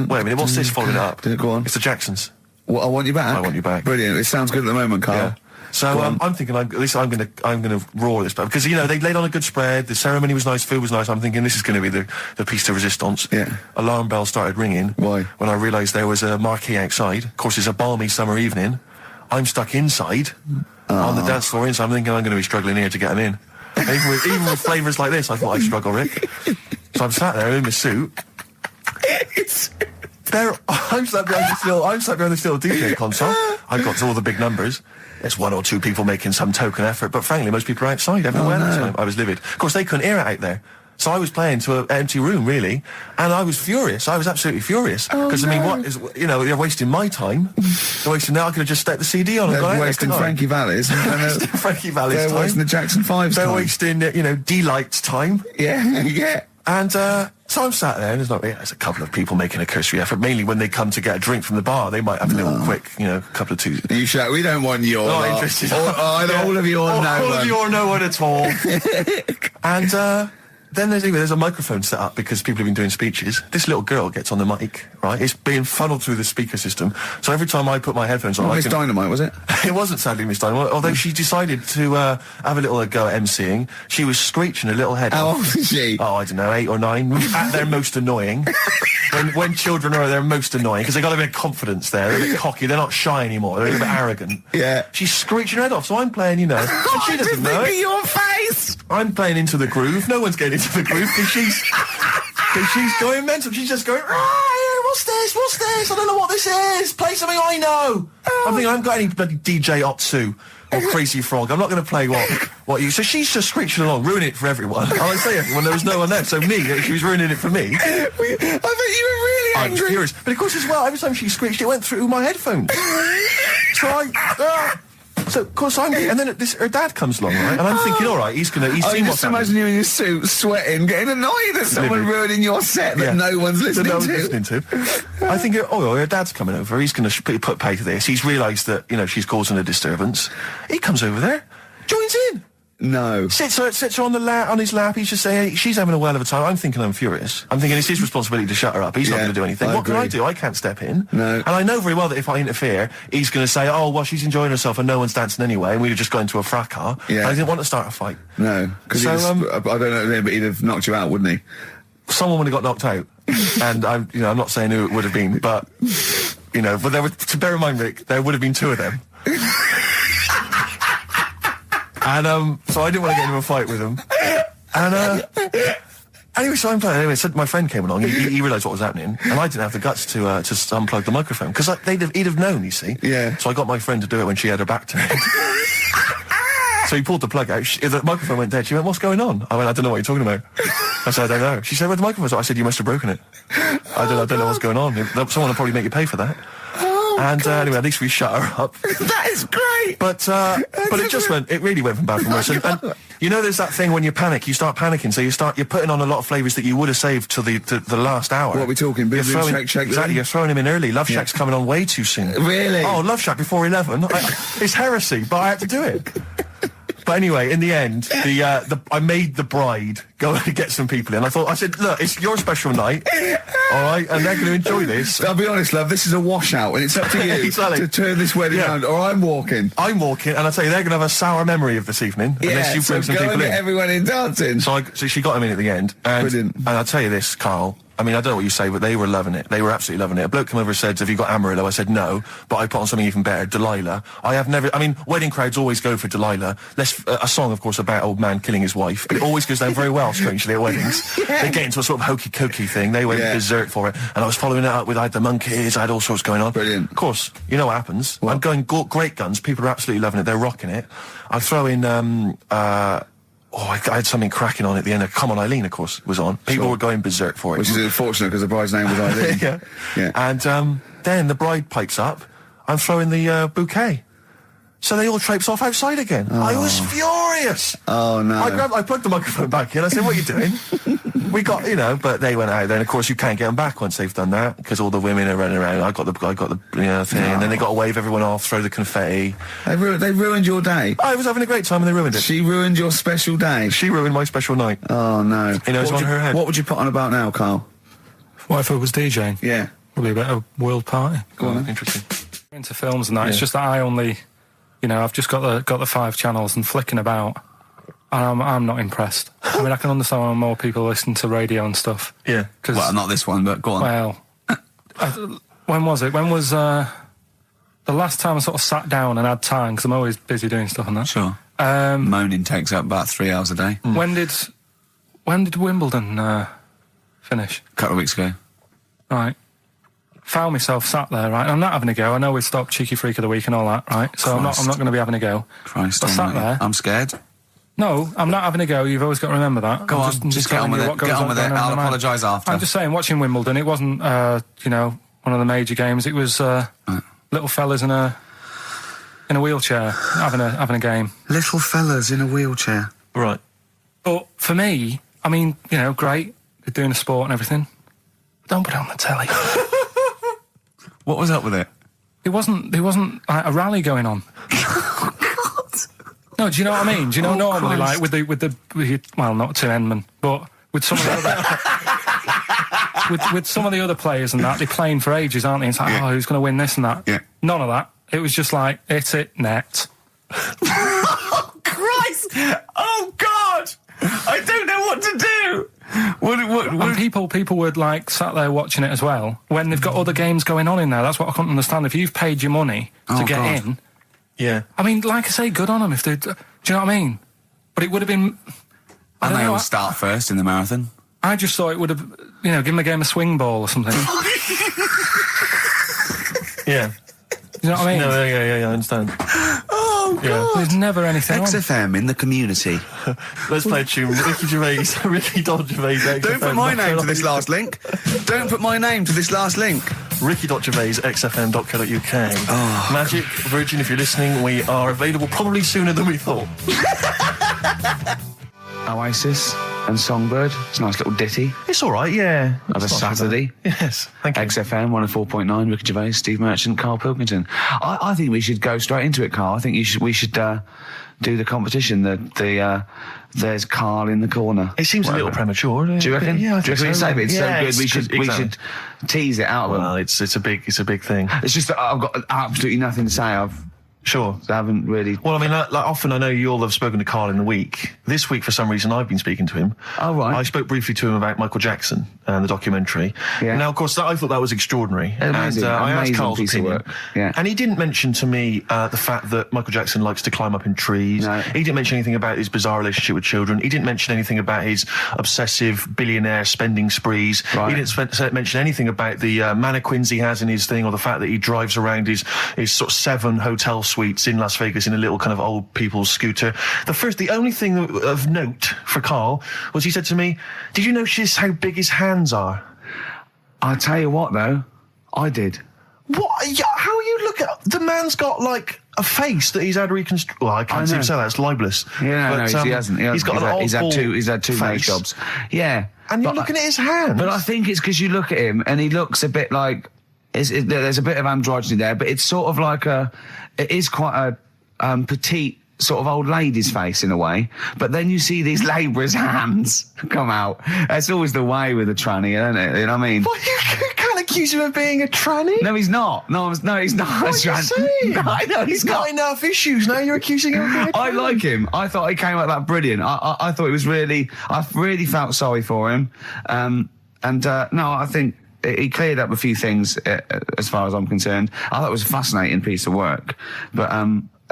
Wait a minute, what's this following up? Go on. It's the Jacksons. What, I Want You Back? I Want You Back. Brilliant. It sounds good at the moment, Karl. Yeah. So I'm thinking, at least I'm gonna roar this, because they laid on a good spread. The ceremony was nice, food was nice. I'm thinking this is going to be the piece de resistance. Yeah. Alarm bell started ringing. Why? When I realised there was a marquee outside. Of course, it's a balmy summer evening. I'm stuck inside on the dance floor. So I'm thinking I'm going to be struggling here to get them in. Even with flavours like this, I thought I'd struggle, Rick. So I'm sat there in my suit. I'm sat behind this little DJ console. I've got all the big numbers. There's one or two people making some token effort, but frankly, most people are outside everywhere. I was livid. Of course, they couldn't hear it out there. So I was playing to an empty room, really, and I was furious. I was absolutely furious. Because, I mean, what is, you know, they're wasting my time. They're wasting now. I could have just stuck the CD on and They're gone out, wasting couldn't I? Frankie Vallis. Frankie Vallis They're time. wasting the Jackson 5's They're time. wasting, you know, D-Light's time. Yeah, yeah. And so I'm sat there, and there's a couple of people making a cursory effort. Mainly when they come to get a drink from the bar, they might have a little quick, you know, couple of twos. You shout, we don't want your Not lot. interested. All of you or no All one. of you or no one at all. And then there's a microphone set up because people have been doing speeches. This little girl gets on the mic, right? It's being funneled through the speaker system. So every time I put my headphones on, Miss Dynamite, was it? It wasn't sadly Miss Dynamite, although she decided to have a little go at MCing. She was screeching her little head How off. old is she? Oh, I don't know, 8 or 9. At their most annoying. When children are at their most annoying, because they've got a bit of confidence there. They're a bit cocky. They're not shy anymore. They're a bit arrogant. Yeah. She's screeching her head off, so I'm playing, you know. And she doesn't know it. your face! I'm playing into the groove. No one's getting into the groove because she's going mental. She's just going, what's this? What's this? I don't know what this is. Play something I know. I'm thinking I haven't got any bloody DJ Otsu or Crazy Frog. I'm not going to play what you... So she's just screeching along, ruining it for everyone. I say everyone, there was no one there. So me, she was ruining it for me. I bet you were really I was angry. furious. But of course as well, every time she screeched, it went through my headphones. So of course and then her dad comes along, right? And I'm thinking, all right, he's seen I what's just happening. imagine you in your suit, sweating, getting annoyed at someone ruining your set that no one's listening that no to. one's listening to. I think, her dad's coming over. He's going to put pay to this. He's realised that, you know, she's causing a disturbance. He comes over there, joins in. No. Sits her on his lap. He's just saying, she's having a whale of a time. I'm thinking I'm furious. I'm thinking it's his responsibility to shut her up. He's not Yeah, going to do anything. I What can I agree. do? I can't step in. No. And I know very well that if I interfere, he's going to say, oh, well, she's enjoying herself and no one's dancing anyway, and we'd have just got into a fracas. Yeah. I didn't want to start a fight. No. Because So, I don't know, but he'd have knocked you out, wouldn't he? Someone would have got knocked out. And I'm not saying who it would have been, but, but there would, to bear in mind, Rick, there would have been 2 of them. And so I didn't want to get into a fight with him. And anyway, so I'm playing. Anyway, so my friend came along. He realised what was happening, and I didn't have the guts to unplug the microphone because he'd have known. You see. Yeah. So I got my friend to do it when she had her back to me. So he pulled the plug out. The microphone went dead. She went, "What's going on?" I went, "I don't know what you're talking about." I said, "I don't know." She said, "Where's the microphone?" I said, "You must have broken it." I don't know what's going on. Someone will probably make you pay for that. And anyway, at least we shut her up. That is great! But it really went from bad from worse. And you know, there's that thing when you panic, you start panicking, so you're putting on a lot of flavours that you would have saved till the last hour. What are we talking? Boom, boom, shake, shake, exactly, you're throwing him in early. Love Shack's coming on way too soon. Really? Oh, Love Shack before 11. It's heresy, but I had to do it. But anyway, in the end, I made the bride go and get some people in. I said, look, it's your special night, all right, and they're going to enjoy this. I'll be honest, love, this is a washout, and it's up to you Exactly. to turn this wedding around, or I'm walking. I'm walking, and I tell you, they're going to have a sour memory of this evening unless you bring so some go people and in. get everyone in dancing. So she got him in at the end. And, Brilliant. And I'll tell you this, Karl. I mean, I don't know what you say, but they were loving it. They were absolutely loving it. A bloke came over and said, "Have you got Amarillo?" I said, "No," but I put on something even better, Delilah. Wedding crowds always go for Delilah. A song, of course, about old man killing his wife. But it always goes down very well, strangely, at weddings. They get into a sort of hokey-cokey thing. They went berserk for it. And I was following it up with, I had the monkeys, I had all sorts going on. Brilliant. Of course, you know what happens. I'm going great guns. People are absolutely loving it. They're rocking it. I throw in, I had something cracking on at the end. Come On Eileen, of course, was on. People were going berserk for it. Which is unfortunate because the bride's name was Eileen. Yeah. And then the bride pipes up. I'm throwing the bouquet. So they all traipse off outside again. I was furious. Oh, no. I plugged the microphone back in. I said, "What are you doing?" We got, but they went out there. And of course, you can't get them back once they've done that because all the women are running around. I got the thing, and then they got to wave everyone off, throw the confetti. They ruined your day. I was having a great time, and they ruined it. She ruined your special day. She ruined my special night. Oh, no. It's on her head. What would you put on about now, Karl? What if I was DJing? Yeah. Probably a bit of world party. Go on then. Interesting. Into films and that. It's just that I only, I've just got the 5 channels and flicking about, and I'm not impressed. I mean, I can understand why more people listen to radio and stuff. Yeah. Well, not this one, but go on. Well, when was it? When was the last time I sort of sat down and had time? Because I'm always busy doing stuff and that. Sure. Moaning takes up about 3 hours a day. When did Wimbledon finish? A couple of weeks ago. Right. Found myself sat there, right? I'm not having a go. I know we've stopped Cheeky Freak of the Week and all that, right? So I'm not going to be having a go. Christ, I sat there. I'm scared. No, I'm not having a go. You've always got to remember that. Go I'm on, just get on telling with you it. what goes Get on with it. going I'll in my mind. apologise after. I'm just saying, watching Wimbledon, it wasn't, one of the major games. It was little fellas in a wheelchair having a game. Little fellas in a wheelchair. Right. But for me, I mean, great. They're doing a sport and everything. But don't put it on the telly. What was up with it? There wasn't like a rally going on. No, do you know what I mean? Do you know normally, Christ. like with well, not Tim Henman, but with some of the other, with some of the other players and that, they're playing for ages, aren't they? It's like, who's going to win this and that? Yeah. None of that. It was just like, hit it, net. Oh, Christ! Oh, God! I don't know what to do! And people were like sat there watching it as well when they've got other games going on in there. That's what I couldn't understand. If you've paid your money to get God. in, Yeah. I mean, like I say, good on them if they. Do you know what I mean? But it would have been. I And don't they know. all start first in the marathon. I just thought it would have, give them a game of swing ball or something. Yeah. You know what I mean? No, yeah, I understand. Oh, God. Yeah. There's never anything on. XFM in the community. Let's play a tune. Ricky Gervais, Ricky.Gervais. Don't put my name to this last link. Don't put my name to this last link. Ricky.Gervais, xfm.co.uk. Magic, Virgin, if you're listening, we are available probably sooner than we thought. Oasis and Songbird. It's a nice little ditty It's all right, yeah. of a It's not Saturday. too bad. Yes, thank you. XFM 104.9, Ricky Gervais, Steve Merchant, Karl Pilkington. I think we should go straight into it, Karl. I think we should do the competition. There's Karl in the corner. It seems a little premature. Doesn't it? Do you reckon? Yeah, I Do you think reckon so. it's so Yeah, good? it's We should exactly. tease it out of them. Well, it's a big thing. It's just that I've got absolutely nothing to say. Sure. I haven't really. Well, I mean, like often I know you all have spoken to Karl in the week. This week, for some reason, I've been speaking to him. Oh, right. I spoke briefly to him about Michael Jackson and the documentary. Yeah. Now, of course, I thought that was extraordinary. Amazing, and I asked amazing Karl's piece of opinion. work. Yeah. And he didn't mention to me the fact that Michael Jackson likes to climb up in trees. No. He didn't mention anything about his bizarre relationship with children. He didn't mention anything about his obsessive billionaire spending sprees. Right. He didn't mention anything about the mannequins he has in his thing, or the fact that he drives around his sort of 7 hotel suites in Las Vegas in a little kind of old people's scooter. The only thing of note for Karl was he said to me, "Did you notice how big his hands are?" I'll tell you what, though, I did. What? Yeah, how you look at the man's got like a face that he's had reconstructed. Well, I can't know. say that. It's libelous. Yeah, But, no, he hasn't. He's got an odd he's had two nose face. jobs. Yeah, And you're but- looking at his hands. But I think it's because you look at him and he looks a bit like there's a bit of androgyny there, but it's sort of like it is quite a petite sort of old lady's face in a way. But then you see these labourers' hands come out. That's always the way with a tranny, isn't it? You know what I mean? Well, you can't accuse him of being a tranny. No, he's not. No, he's not. What are you saying? No, I know He's he's not. got enough issues. Now you're accusing him of being a I tranny. like him. I thought he came out that brilliant. I thought it was really. I really felt sorry for him. No, I think he cleared up a few things as far as I'm concerned. I thought it was a fascinating piece of work, but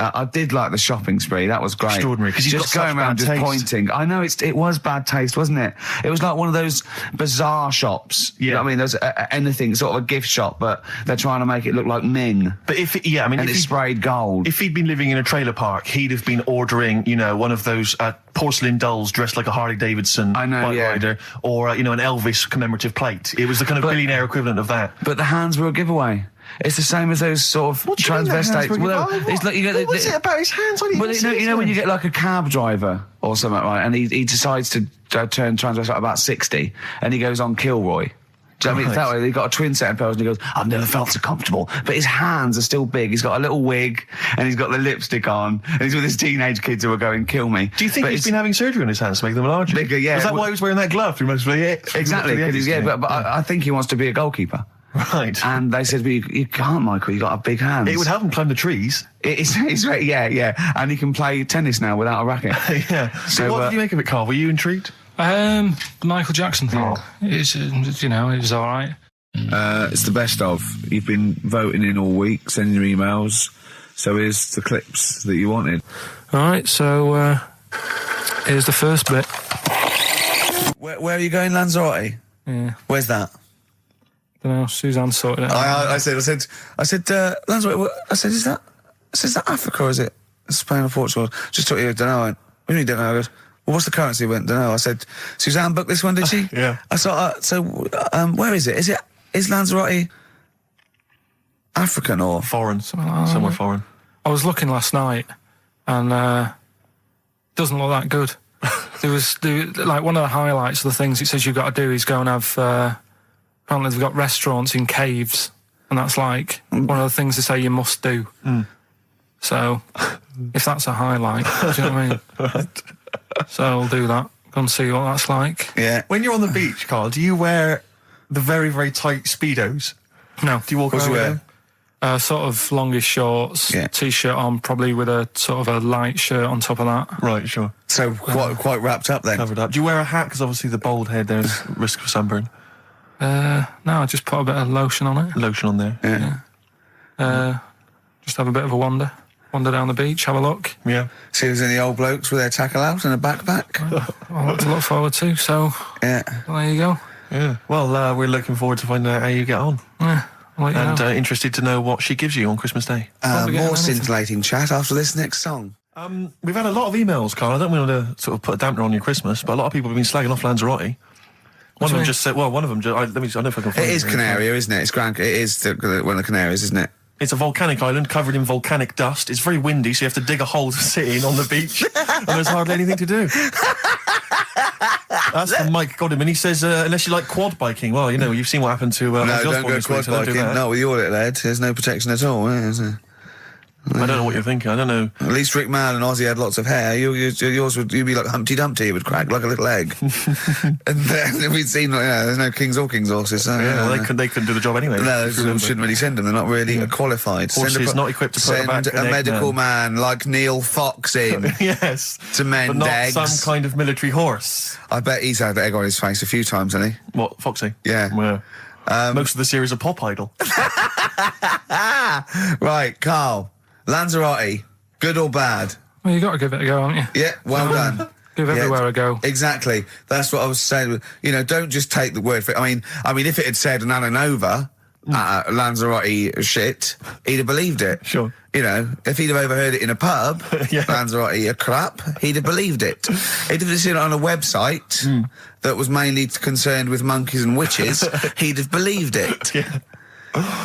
I did like the shopping spree. That was great. Extraordinary, 'cause he's just got going such around bad just taste. pointing. I know it was bad taste, wasn't it? It was like one of those bizarre shops. You know what I mean? There's anything sort of a gift shop, but they're trying to make it look like Ming. But And it's sprayed gold. If he'd been living in a trailer park, he'd have been ordering, one of those porcelain dolls dressed like a Harley Davidson I know, bike yeah. rider, or an Elvis commemorative plate. It was the kind of billionaire equivalent of that. But the hands were a giveaway. It's the same as those sort of What do you mean the hands transvestites. were a Well, giveaway? it's like you get What's it about his hands? I didn't Well, even see his you know when you hands. get like a cab driver or something, right? And he decides to turn transvestite about 60, and he goes on Kilroy. Do you know what I mean? Right. That way, he got a twin set of pearls, and he goes, "I've never felt so comfortable." But his hands are still big. He's got a little wig, and he's got the lipstick on, and he's with his teenage kids who are going, "Kill me." Do you think But he's it's been having surgery on his hands to make them larger? bigger? Yeah. Was that why he was wearing that glove through most of the Exactly, because but I think he wants to be a goalkeeper. Right. And they said, well, you can't, Michael. You got to big hands. It would help him climb the trees. It's right, yeah. And he can play tennis now without a racket. Yeah. So what did you make of it, Karl? Were you intrigued? The Michael Jackson thing. It's it was all right. It's the best of. You've been voting in all week, sending your emails. So here's the clips that you wanted. All right, so here's the first bit. Where are you going, Lanzarote? Yeah, Where's that? don't know. Suzanne sorted it out. I said, Lanzarote. I said, is that Africa or is it Spain or Portugal? Just took you. I don't know. do you mean, don't know? I goes, well, what's the currency? He went, don't know. I said, Suzanne booked this one, did she? Yeah. I thought, where is it? Is Lanzarote African or? Foreign. Somewhere foreign. I was looking last night, and doesn't look that good. Like one of the highlights of the things it says you've got to do is go and have. Apparently, they've got restaurants in caves, and that's like one of the things they say you must do. So, if that's a highlight, do you know what I mean? Right. So I'll do that. Go and see what that's like. Yeah. When you're on the beach, Karl, do you wear the very, very tight Speedos? No. Do you walk What's around you with wear? them? Sort of longish shorts, Yeah. t-shirt on, probably with a sort of a light shirt on top of that. Right, sure. So quite wrapped up then. Covered up. Do you wear a hat? Because obviously the bald head, there's risk of sunburn. No, I just put a bit of lotion on it. Lotion on there. Yeah. Just have a bit of a wander down the beach, have a look. Yeah. See if there's any old blokes with their tackle out and a backpack. A lot to look forward to. So Yeah. there you go. Yeah. Well, we're looking forward to finding out how you get on. Yeah, I'll let you And know. interested to know what she gives you on Christmas Day. Probably get More anything. scintillating chat after this next song. We've had a lot of emails, Karl. I don't want to sort of put a dampener on your Christmas, but a lot of people have been slagging off Lanzarote. One of them just said, well, one of them, I don't know if I can find It is Canaria, isn't it? It is one of the Canaries, isn't it? It's a volcanic island covered in volcanic dust. It's very windy, so you have to dig a hole to sit in on the beach, and there's hardly anything to do. That's from Mike Godham, and he says, unless you like quad biking, well, you know, you've seen what happened to No, Ozzy don't Osbourne go this week, quad so don't do biking. that. Not with your little head. There's no protection at all, is there? I don't know what you're thinking. I don't know. At least Rick Mann and Ozzy had lots of hair. Yours would you'd be like Humpty Dumpty. It would crack like a little egg. And then we'd seen there's no kings or kings horses. So, Yeah, well, they couldn't do the job anyway. No, if you remember. shouldn't really send them. They're not really qualified. Horses not equipped to put send back a an egg medical man. man like Neil Fox in Yes. to mend But not eggs. some kind of military horse. I bet he's had egg on his face a few times, hasn't he? What, Foxy? Yeah. Well, most of the series are Pop Idol. Right, Karl. Lanzarote, good or bad? Well, you got to give it a go, haven't you? Yeah, well done. Give everywhere a go. Exactly. That's what I was saying. You know, don't just take the word for it. I mean, if it had said Nananova, Lanzarote shit, he'd have believed it. Sure. You know, if he'd have overheard it in a pub, Yeah. Lanzarote a crap, he'd have believed it. He'd have seen it on a website that was mainly concerned with monkeys and witches, he'd have believed it. Yeah.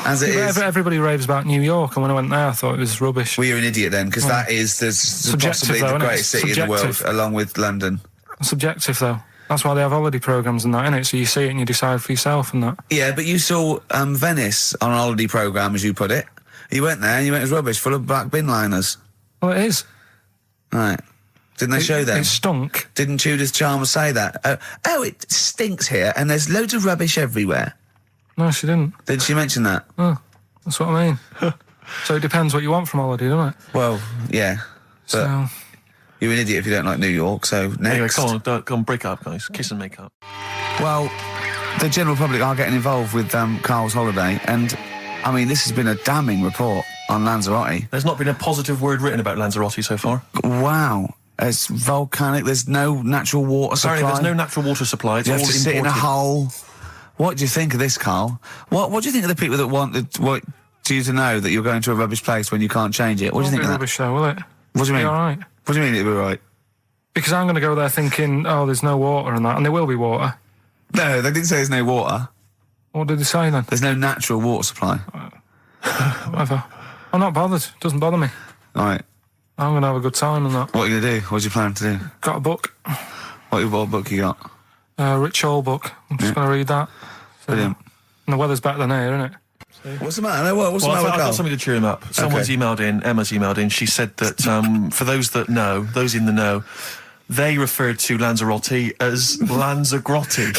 As it is. Everybody raves about New York, and when I went there, I thought it was rubbish. Well, you're an idiot then, because that is possibly though, the isn't it? greatest city in the world, Subjective. along with London. Subjective, though. That's why they have holiday programmes and that, innit? So you see it and you decide for yourself and that. Yeah, but you saw Venice on a holiday programme, as you put it. You went there and you went, it was rubbish, full of black bin liners. Well, it is. Right. Didn't they show them? It stunk. Didn't Judith Chalmers say that? Oh, it stinks here and there's loads of rubbish everywhere. No, she didn't. Did she mention that? Oh, that's what I mean. So it depends what you want from holiday, doesn't it? Well, yeah. But So, you're an idiot if you don't like New York, so next. Anyway, come on, break up, guys. Kiss and make up. Well, the general public are getting involved with Karl's holiday, and I mean, this has been a damning report on Lanzarote. There's not been a positive word written about Lanzarote so far. Wow. It's volcanic, there's no natural water supply. Apparently, there's no natural water supply. It's You all have to sit in a imported. hole. What do you think of this, Karl? What do you think of the people that want you to know that you're going to a rubbish place when you can't change it? What do you think of that? rubbish though, will it? What do you mean? Be all right. What do you mean it'll be right? Because I'm going to go there thinking, oh, there's no water and that, and there will be water. No, they didn't say there's no water. What did they say then? There's no natural water supply. Whatever. I'm not bothered. Doesn't bother me. All right. I'm going to have a good time and that. What are you going to do? What do you plan to do? Got a book. What book you got? Rich Hall book. I'm just going to read that. Brilliant. And the weather's better than here, isn't it? What's the matter? What's the Well, matter with I've got Karl? something to cheer him up. Someone's emailed in, Emma's emailed in, she said that for those that know, those in the know, they referred to Lanzarote as Lanzagrotte.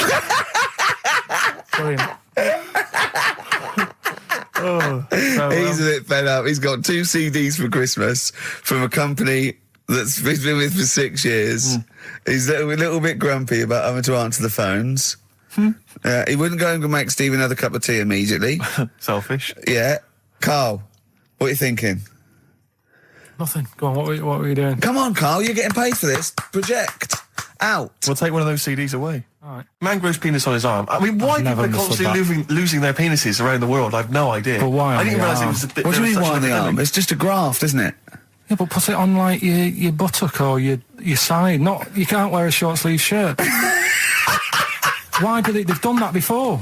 Brilliant. He's a bit fed up. He's got 2 CDs for Christmas from a company that's he's been with for 6 years. He's a little bit grumpy about having to answer the phones. He wouldn't go and make Steve another cup of tea immediately. Selfish. Yeah. Karl, what are you thinking? Nothing. Go on, what were you doing? Come on, Karl, you're getting paid for this. Project. Out. We'll take one of those CDs away. All right. Man grows penis on his arm. I mean, why I've people never are understood constantly losing their penises around the world, I've no idea. But why I on didn't the realise it arm? was a bit. What do you there was mean, such why an on the arm? epidemic. It's just a graft, isn't it? Yeah, but put it on like your buttock or your side. Not you can't wear a short sleeve shirt. Why do they've done that before?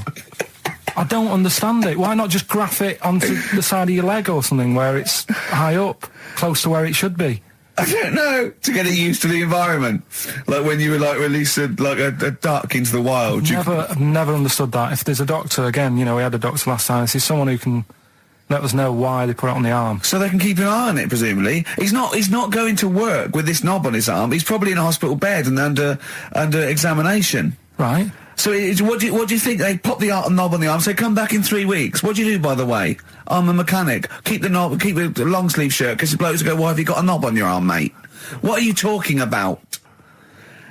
I don't understand it. Why not just graph it onto the side of your leg or something where it's high up, close to where it should be? I don't know. To get it used to the environment, like when you were like released a duck into the wild. I've never understood that. If there's a doctor, again, we had a doctor last time. If there's someone who can let us know why they put it on the arm. So they can keep an eye on it, presumably. He's not going to work with this knob on his arm. He's probably in a hospital bed and under examination. Right. So what do you think? They pop the knob on the arm, say, come back in 3 weeks. What do you do, by the way? I'm a mechanic. Keep the long sleeve shirt, because the blokes go, why have you got a knob on your arm, mate? What are you talking about?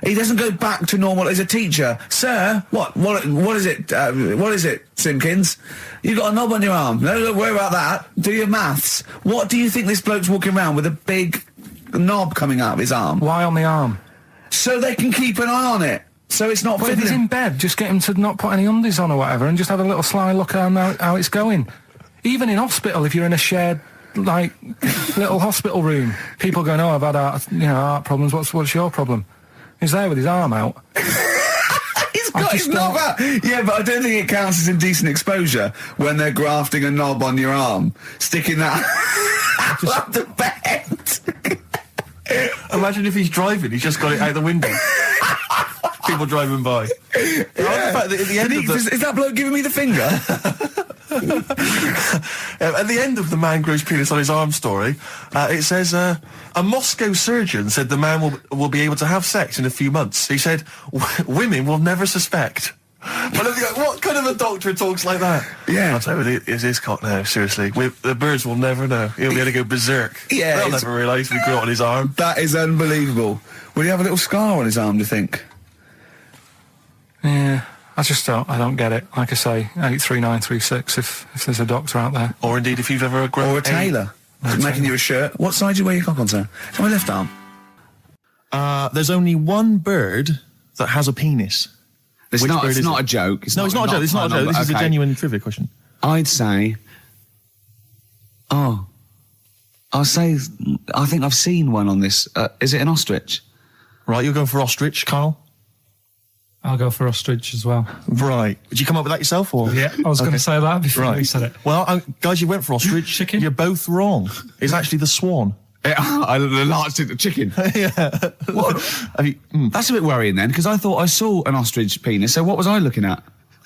He doesn't go back to normal as a teacher. Sir, what is it? What is it, Simpkins? You got a knob on your arm. No, don't worry about that. Do your maths. What do you think this bloke's walking around with a big knob coming out of his arm? Why on the arm? So they can keep an eye on it. So it's not But if he's in bed, just get him to not put any undies on or whatever and just have a little sly look at how it's going. Even in hospital, if you're in a shared, little hospital room, people going, oh, I've had heart problems, what's your problem? He's there with his arm out. He's got his knob out. Yeah, but I don't think it counts as indecent exposure when they're grafting a knob on your arm, sticking that up the bed. Imagine if he's driving, he's just got it out the window. People driving by. Yeah. The fact that at the end Is that bloke giving me the finger? At the end of the man grows penis on his arm story, it says, a Moscow surgeon said the man will be able to have sex in a few months. He said, women will never suspect. But what kind of a doctor talks like that? Yeah. I'll tell you, it's his cock now, seriously. The birds will never know. He'll be able to go berserk. Yeah, They'll never realise we grew it on his arm. That is unbelievable. Will he have a little scar on his arm, do you think? Yeah, I don't get it. Like I say, 83936 if there's a doctor out there. Or indeed, if you've ever grown Or a tailor. Making you a shirt. What side do you wear your cock on, sir? It's on my left arm. There's only one bird that has a penis. It's not a joke. No, it's not a joke. It's not a joke. This is a genuine trivia question. I'd say... I think I've seen one on this. Is it an ostrich? Right, you're going for ostrich, Karl? I'll go for ostrich as well. Right. Did you come up with that yourself, or...? Yeah, I was going to say that before you said it. Well, guys, you went for ostrich. Chicken? You're both wrong. It's actually the swan. The large chicken. Yeah. What? That's a bit worrying then, because I thought I saw an ostrich penis, so what was I looking at?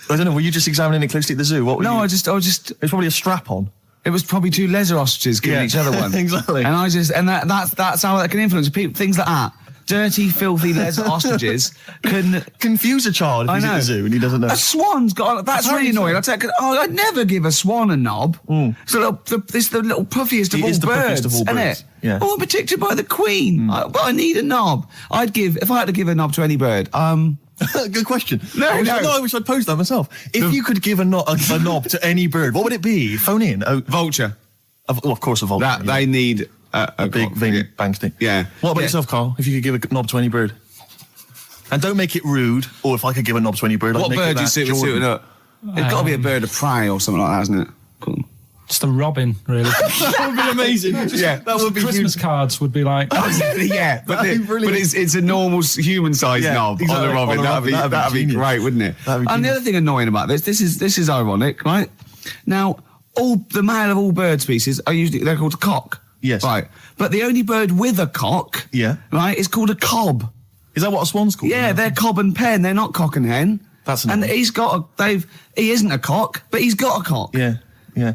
I don't know, were you just examining it closely at the zoo? What were you... I just... It's probably a strap-on. It was probably two leather ostriches giving each other one. Exactly. And that's how that can influence people. Things like that. Dirty, filthy leather ostriches can confuse a child if he's at the zoo and he doesn't know. A swan's got... That's really annoying. I'd never give a swan a knob. It's the little puffiest of all birds, isn't it? Yeah. Oh, I'm protected by the queen. But I need a knob. If I had to give a knob to any bird, Good question. I wish I'd posed that myself. If you could give a knob to any bird, what would it be? Phone in. Vulture. Of course, a vulture. They need... a big veiny bang stick. Yeah. What about yourself, Karl? If you could give a knob to any bird? And don't make it rude, or if I could give a knob to any bird, what bird do you suit up? It's got to be a bird of prey or something like that, hasn't it? Cool. Just a robin, really. That would be amazing. That would be Christmas huge. cards would be like... Yeah, but it's a normal human-sized knob exactly. on a robin. That'd be great, wouldn't it? And the other thing annoying about this is ironic, right? Now, the male of all bird species they're called a cock. Yes. Right. But the only bird with a cock, right, is called a cob. Is that what a swan's called? Yeah, they're cob and pen. They're not cock and hen. That's annoying. And he isn't a cock, but he's got a cock. Yeah.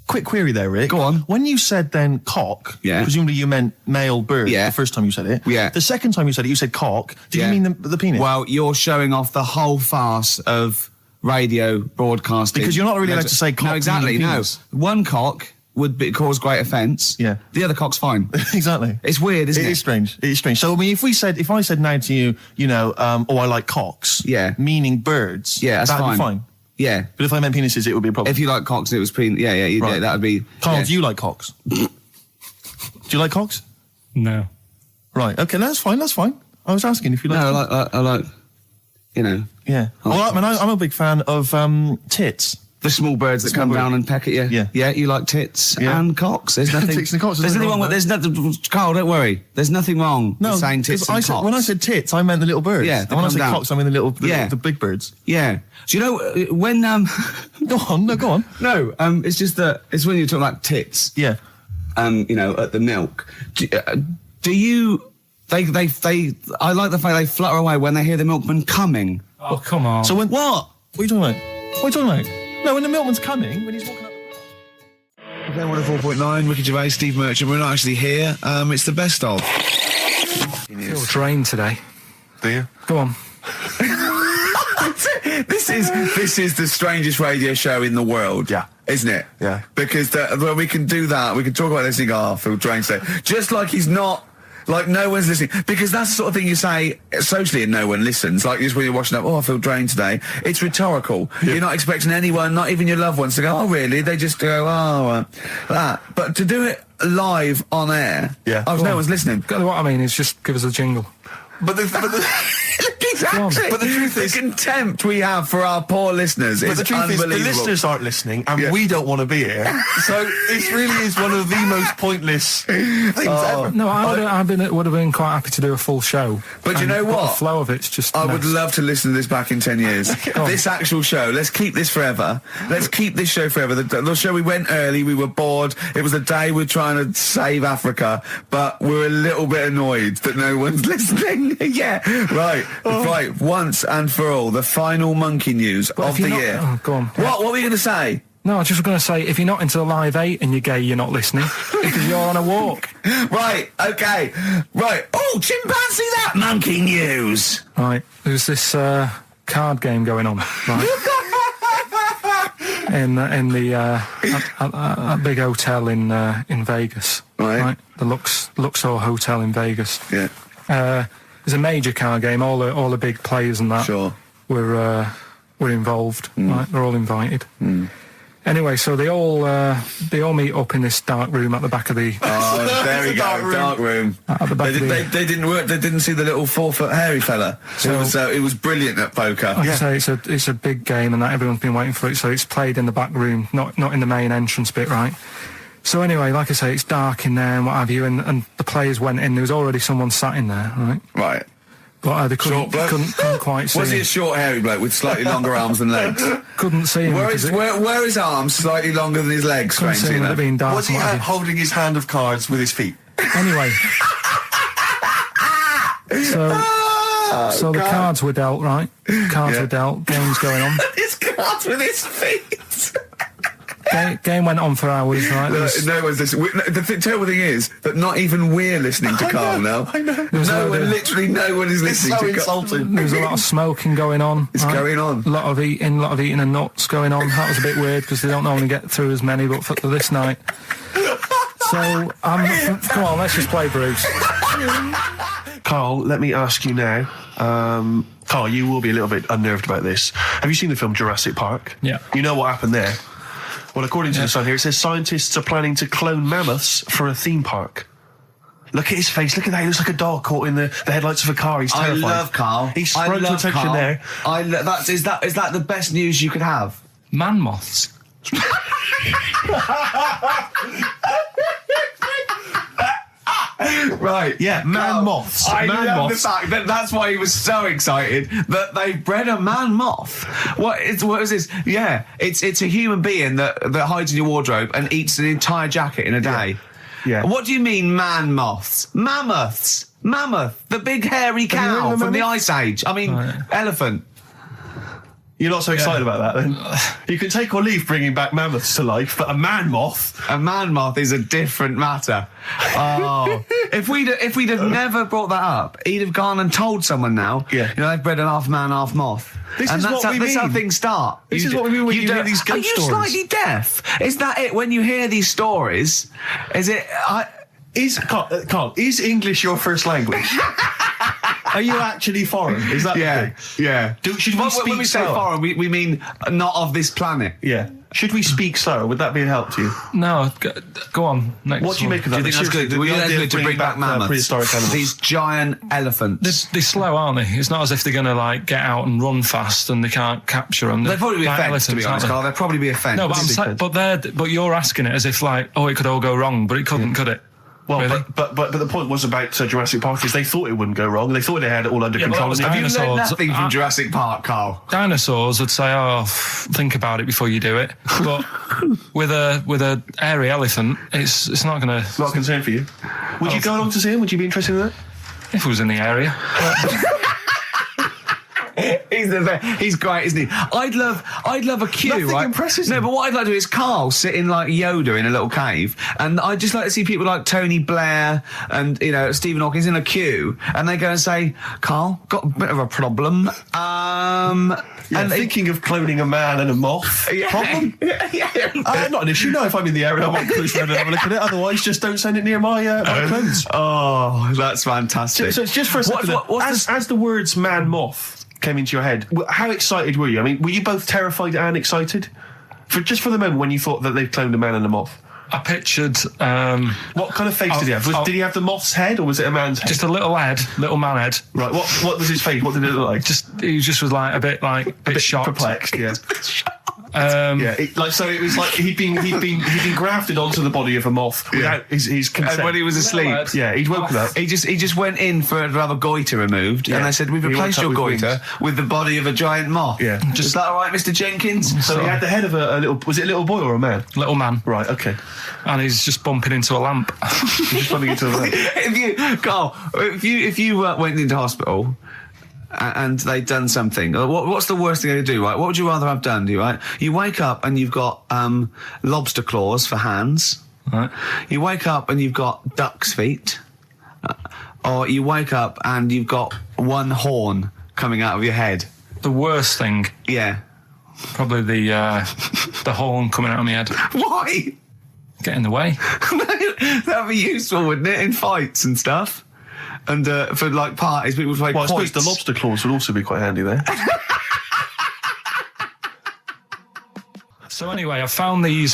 Quick query there, Rick. Go on. When you said then cock, presumably you meant male bird the first time you said it. Yeah. The second time you said it, you said cock. Did you mean the penis? Well, you're showing off the whole farce of radio broadcasting. Because you're not really allowed to say cock. No, exactly, no. One cock would cause great offence. Yeah. The other cock's fine. Exactly. It's weird, isn't it? It is strange. It is strange. So, I mean, if I said now to you, I like cocks. Yeah. Meaning birds. Yeah, that's that'd fine. be fine. Yeah. But if I meant penises, it would be a problem. If you like cocks and it was right. That would be... Karl, do you like cocks? Do you like cocks? No. Right, okay, that's fine. I was asking if you like... No, I like, Yeah. Well, I'm a big fan of tits. The small birds that come down and peck at you. Yeah. Yeah, you like tits and cocks. There's nothing. Tits and cocks, There's nothing wrong with. with There's nothing. Carl, don't worry. There's nothing wrong with saying tits and cocks. When I said tits, I meant the little birds. Yeah, And when I said down. cocks, I mean the big birds. Yeah. Do you know when? Go on. No. It's just that it's when you talk like tits. Yeah. You know, at the milk. Do you? They. I like the fact they flutter away when they hear the milkman coming. Oh, come on. So when What? What are you talking about? What are you talking about? No, when the milkman's coming, when he's walking up. Okay, 104.9, Ricky Gervais, Steve Merchant. We're not actually here. It's the best of. I feel drained today. Do you? Go on. This is the strangest radio show in the world. Yeah. Isn't it? Yeah. Because well, we can do that. We can talk about this and go, Phil Drain today. Just like he's not. Like, no one's listening. Because that's the sort of thing you say socially and no one listens. Like, just when you're watching up, I feel drained today. It's rhetorical. Yeah. You're not expecting anyone, not even your loved ones, to go, oh, really? They just go, that. But to do it live on air, no one's listening. What I mean is just give us a jingle. But the Exactly. But the truth is, the contempt we have for our poor listeners is the truth is, the unbelievable. listeners aren't listening, and we don't want to be here. So it really is one of the most pointless things ever. No, I would have been quite happy to do a full show. But you know but what? The flow of it's just. I mess. would love to listen to this back in 10 years. This actual show. Let's keep this forever. Let's keep this show forever. The show, we went early. We were bored. It was a day we're trying to save Africa, but we're a little bit annoyed that no one's listening. Yeah. Right. Right. Once and for all, the final monkey news of the year. Oh, go on. What were you going to say? No, I was just going to say, if you're not into the Live 8 and you're gay, you're not listening because you're on a walk. Right, okay. Right. Oh, chimpanzee that monkey news. Right. There's this card game going on, right? in the big hotel in Vegas. Right. The Luxor Hotel in Vegas. Yeah. It's a major card game. All the big players and that Sure. were involved. Right? They're all invited. Anyway, so they all meet up in this dark room at the back of the. Oh, there we go, dark room. At the back They didn't work. They didn't see the little 4-foot hairy fella. It was brilliant at poker. Like I say, it's a big game, and that everyone's been waiting for it. So it's played in the back room, not in the main entrance bit, right? So anyway, like I say, it's dark in there and what have you, and the players went in. There was already someone sat in there, right? Right. But they couldn't quite see Was he him. a short, hairy bloke with slightly longer arms than legs? Couldn't see him. Where his arms slightly longer than his legs? Couldn't see him with it being dark. Was he and what have you. holding his hand of cards with his feet? Anyway. So the cards were dealt, right? Cards were dealt, games going on. His cards with his feet. Game went on for hours, right? No one's listening. The terrible thing is that not even we're listening to Karl now. I know. Literally no one is listening to Karl. insulting. There was a lot of smoking going on. It's going on. A lot of eating and nuts going on. That was a bit weird because they don't normally get through as many, but for this night. So, come on, let's just play Bruce. Karl, let me ask you now. Karl, you will be a little bit unnerved about this. Have you seen the film Jurassic Park? Yeah. You know what happened there? Well, according to the Sun here, it says scientists are planning to clone mammoths for a theme park. Look at his face. Look at that. He looks like a dog caught in the headlights of a car. He's terrified. I love Karl. He sprung to attention there. Is that the best news you could have? Man moths. Right. Yeah, man moths. I Man love moths. the fact that that's why he was so excited that they bred a man moth. What is this? Yeah, it's a human being that hides in your wardrobe and eats an entire jacket in a day. Yeah. What do you mean, man moths? Mammoths. Mammoth, the big hairy cow heard of from the mammoth? Ice Age. I mean, elephant. You're not so excited about that, then? You can take or leave bringing back mammoths to life, but a man moth... A man moth is a different matter. Oh, if we'd have never brought that up, he'd have gone and told someone now. Yeah. You know, they've bred an half man, half moth. This is what we That's how mean. things start. This is what we mean when you hear these ghost Are you stories. slightly deaf? Is that it? When you hear these stories, is it? Karl, is English your first language? Are you actually foreign? Is that the thing? Yeah. Should we speak when we say slower? foreign, we mean not of this planet. Yeah. Should we speak slower? Would that be a help to you? No, go on. Next What do you one. make of that? Do you think that's good? The Do you think idea that's of good to bring back mammoths? prehistoric animals. These giant elephants. They're slow, aren't they? It's not as if they're going to like get out and run fast and they can't capture them. They'd probably be like offence, to be elephants, honest, aren't Carl. They'd probably be offence. they? No, but you're asking it as if like, oh, it could all go wrong, but it couldn't, could it? Well, Really? but the point was about Jurassic Park is they thought it wouldn't go wrong. They thought they had it all under Yeah, but control. that was And they- Have you learned dinosaurs. nothing from Jurassic Park, Carl? Dinosaurs would say, "Oh, think about it before you do it." But with a hairy elephant, it's not going to. Not a concern for you. Would you go along to see him? Would you be interested in that? If it was in the area, He's great, isn't he? I'd love a queue, Nothing right? impresses No, him. but what I'd like to do is Carl sitting like Yoda in a little cave, and I'd just like to see people like Tony Blair and Stephen Hawkins in a queue, and they go and say, "Carl, got a bit of a problem." And thinking of cloning a man and a moth. Problem? Not an issue. No, if I'm in the area, I might cruise around and have a look at it. Otherwise, just don't send it near my clones. Oh, that's fantastic. So it's just for a second. As the words "man moth" came into your head, how excited were you? I mean, were you both terrified and excited? For the moment when you thought that they've cloned a man and a moth? I pictured What kind of face did he have? Did he have the moth's head or was it a man's head? just a little man head. Right. What was his face? What did it look like? He just was like a bit shocked. Perplexed. Yeah. Yeah. It was like he'd been grafted onto the body of a moth without his consent. And when he was asleep, Yeah, he'd woken up. he just went in to have a goiter removed, and they said, "We've He replaced woke your up with goiter with the body of a giant moth." Yeah. Is that all right, Mr. Jenkins? So he had the head of a little. Was it a little boy or a man? Little man, Right. Okay. and he's just bumping into a lamp. Just running into a Carl, if you went into hospital and they'd done something, what's the worst thing they could do, right? What would you rather have done, right? You wake up and you've got lobster claws for hands. Right. You wake up and you've got duck's feet. Or you wake up and you've got one horn coming out of your head. The worst thing, Yeah. probably the horn coming out of my head. Why? Get in the way. That'd be useful, wouldn't it, in fights and stuff? And for like parties, people would play Well, I suppose quoits. the lobster claws would also be quite handy there. So anyway, I found these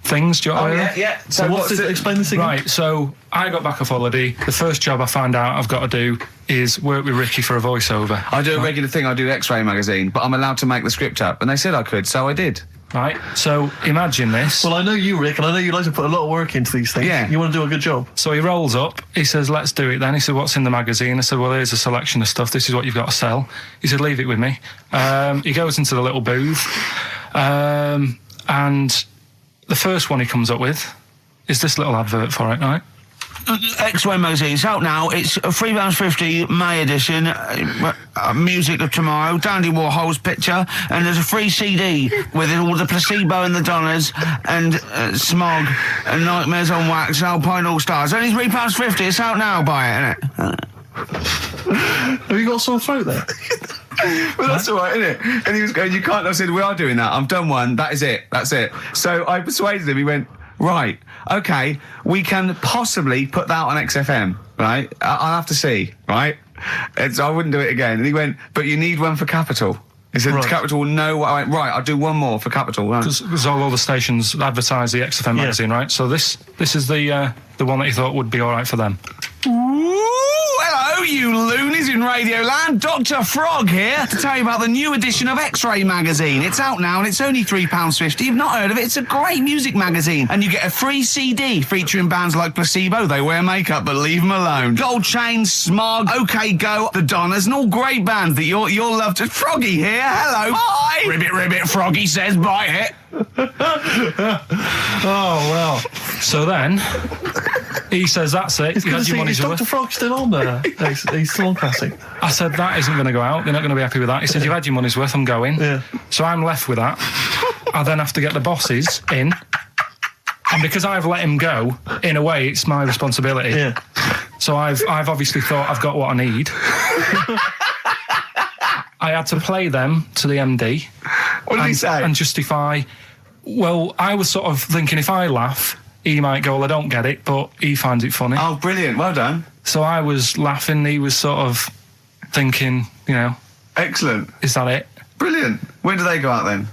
things. Do you want to hear them? yeah. So explain this again. Right, so I got back off holiday. The first job I found out I've got to do is work with Ricky for a voiceover. I do a regular thing. I do X-Ray magazine, but I'm allowed to make the script up, and they said I could, so I did. Right, so imagine this. Well, I know you, Rick, and I know you like to put a lot of work into these things. Yeah. You want to do a good job. So he rolls up, he says, "Let's do it then." He said, "What's in the magazine?" I said, "Well, here's a selection of stuff. This is what you've got to sell." He said, "Leave it with me." He goes into the little booth, and the first one he comes up with is this little advert for it, right? X-Ray magazine. It's out now. It's £3.50 May edition. Music of Tomorrow. Dandy Warhol's picture, and there's a free CD with all the Placebo and the Donners and Smog and Nightmares on Wax, Alpine All Stars. Only £3.50. It's out now. Buy it, innit? Have you got a sore throat there? Well, that's all right, isn't it? And he was going, "You can't." I said, "We are doing that. I've done one. That is it. That's it." So I persuaded him. He went, "Right, okay, we can possibly put that on XFM, right? I'll have to see, right?" And so I wouldn't do it again. And he went, "But you need one for Capital." He said, Right. "Capital will know what." I went, "Right, I'll do one more for Capital." Right. Because all the stations advertise the XFM magazine, right? So this is the one that you thought would be all right for them. Ooh, hello, you loonies in Radioland. Dr. Frog here to tell you about the new edition of X-Ray magazine. It's out now and it's only £3.50. You've not heard of it? It's a great music magazine. And you get a free CD featuring bands like Placebo. They wear makeup, but leave them alone. Gold Chain, Smog, OK Go, The Donners, and all great bands that you'll love to... Froggy here. Hello. Bye. Ribbit, ribbit, Froggy says bye it. Oh, well. So then, he says, "That's it. It's You good had to your see. money's Is worth." Dr. Frog still on there? He's still on Classic. I said, "That isn't going to go out. They're not going to be happy with that." He said, "You've had your money's worth. I'm going." Yeah. So I'm left with that. I then have to get the bosses in. And because I've let him go, in a way, it's my responsibility. Yeah. So I've obviously thought I've got what I need. I had to play them to the MD. What did he say? And justify. Well, I was sort of thinking if I laugh, he might go, "Well, I don't get it," but he finds it funny. Oh, brilliant. Well done. So I was laughing. He was sort of thinking, you know, Excellent. is that it? Brilliant. When do they go out then?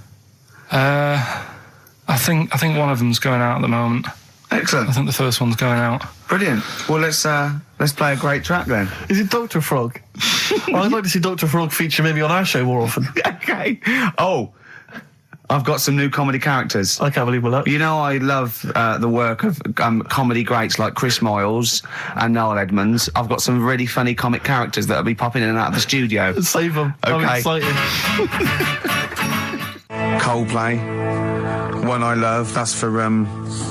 I think one of them's going out at the moment. Excellent. I think the first one's going out. Brilliant. Well, let's play a great track then. Is it Dr. Frog? I'd like to see Dr. Frog feature maybe on our show more often. Okay. Oh, I've got some new comedy characters. I can't believe my luck. You know, I love the work of comedy greats like Chris Moyles and Noel Edmonds. I've got some really funny comic characters that'll be popping in and out of the studio. Save them. Okay. I'm excited. Coldplay, One I Love. That's for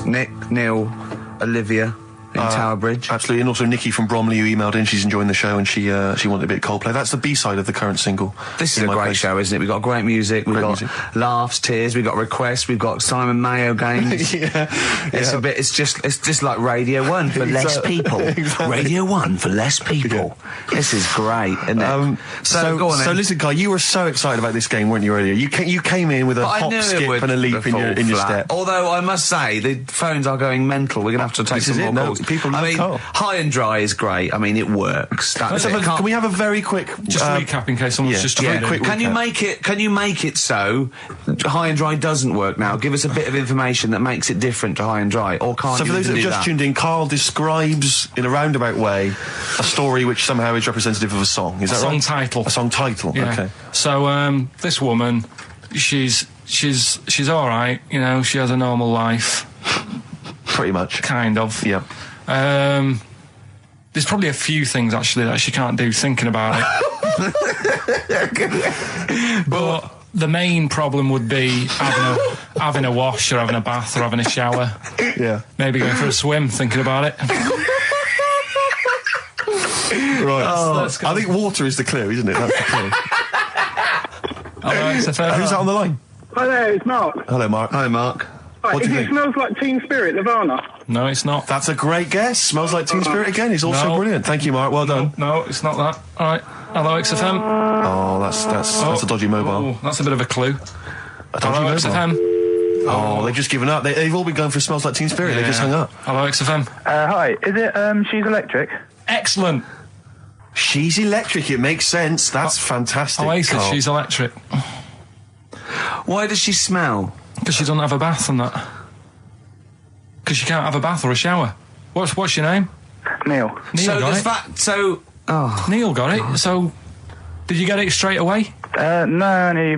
Nick, Neil, Olivia in Tower Bridge. Absolutely, and also Nikki from Bromley who emailed in. She's enjoying the show and she wanted a bit of Coldplay. That's the B-side of the current single. This is a great show, isn't it? We've got great music, we've got laughs, tears, we've got requests, we've got Simon Mayo games. It's just like Radio 1 for less people. Exactly. Radio 1 for less people. This is great, isn't it? So go on then. So listen, Guy, you were so excited about this game, weren't you, earlier? You came in with a hop, skip and a leap in your step. Although I must say, the phones are going mental. We're going to have to take some more calls. People love Karl. High and Dry is great. I mean, it works. Can we have a very quick... Just recap in case someone's just very tuned in. quick Can you make it so High and Dry doesn't work now? Give us a bit of information that makes it different to High and Dry, or can't So you for those that have just tuned in, Karl describes in a roundabout way a story which somehow is representative of a song. Is that right? Song title. A song title. Yeah. Okay. So this woman, she's all right. You know, she has a normal life, Pretty much. kind of. Yeah. There's probably a few things actually that she can't do thinking about it. But the main problem would be having a wash or having a bath or having a shower. Yeah. Maybe going for a swim thinking about it. Right. Let's go. I think water is the clue, isn't it? That's the clue. All right, so Who's that on the line? Hi there, it's Mark. Hello, Mark. Hi, Mark. Right, What do you it think? smells like Teen Spirit, Nirvana. No, it's not. That's a great guess. Smells like Teen Spirit again. He's also No. brilliant. Thank you, Mark. Well done. No, it's not that. All right. Hello, XFM. Oh, that's a dodgy mobile. Oh, that's a bit of a clue. A dodgy Hello, mobile. XFM. Oh, they've just given up. They've all been going for Smells Like Teen Spirit. They just hung up. Hello, XFM. Hi, is it She's Electric? Excellent. She's electric. It makes sense. That's fantastic. Oasis, Karl. she's electric. Why does she smell? Because she doesn't have a bath and that. Because she can't have a bath or a shower. What's your name? Neil. Neil got it. Neil got it. So, did you get it straight away? No, only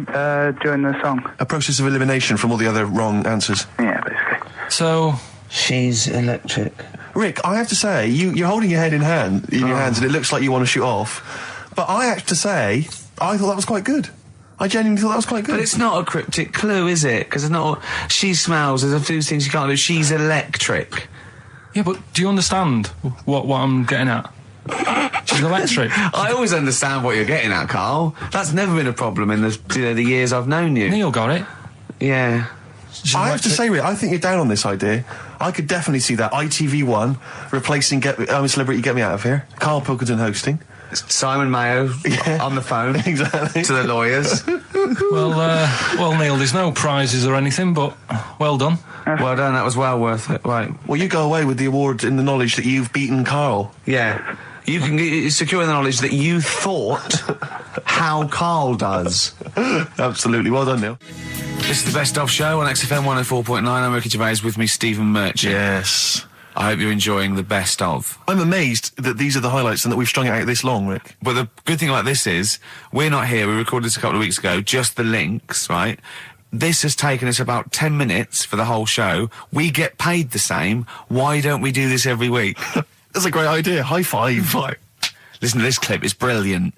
during the song. A process of elimination from all the other wrong answers. Yeah, basically. So, She's electric. Rick, I have to say, you're holding your head in your hands, and it looks like you want to shoot off. But I have to say, I thought that was quite good. I genuinely thought that was quite good. But it's not a cryptic clue, is it? Because it's not. She smells. There's a few things you can't do. She's electric. yeah, but do you understand what I'm getting at? She's electric. I always understand what you're getting at, Karl. That's never been a problem in the years I've known you. Neil got it. Yeah. She's I have to electric. say, Rick, I think you're down on this idea. I could definitely see that ITV1 replacing I'm a Celebrity, Get Me Out of Here. Karl Pilkington hosting. Simon Mayo on the phone Exactly. to the lawyers. Well, Neil, there's no prizes or anything, but well done. Well done. That was well worth it. Right. Well, you go away with the award in the knowledge that you've beaten Karl. Yeah. You can secure the knowledge that you thought how Karl does. Absolutely. Well done, Neil. This is the Best Of Show on XFM 104.9. I'm Ricky Gervais, with me Stephen Merchant. Yes. I hope you're enjoying the Best Of. I'm amazed that these are the highlights and that we've strung it out this long, Rick. But the good thing about this is, we're not here, we recorded this a couple of weeks ago, just the links, right? This has taken us about 10 minutes for the whole show. We get paid the same. Why don't we do this every week? That's a great idea. High five. Right. Listen to this clip, it's brilliant.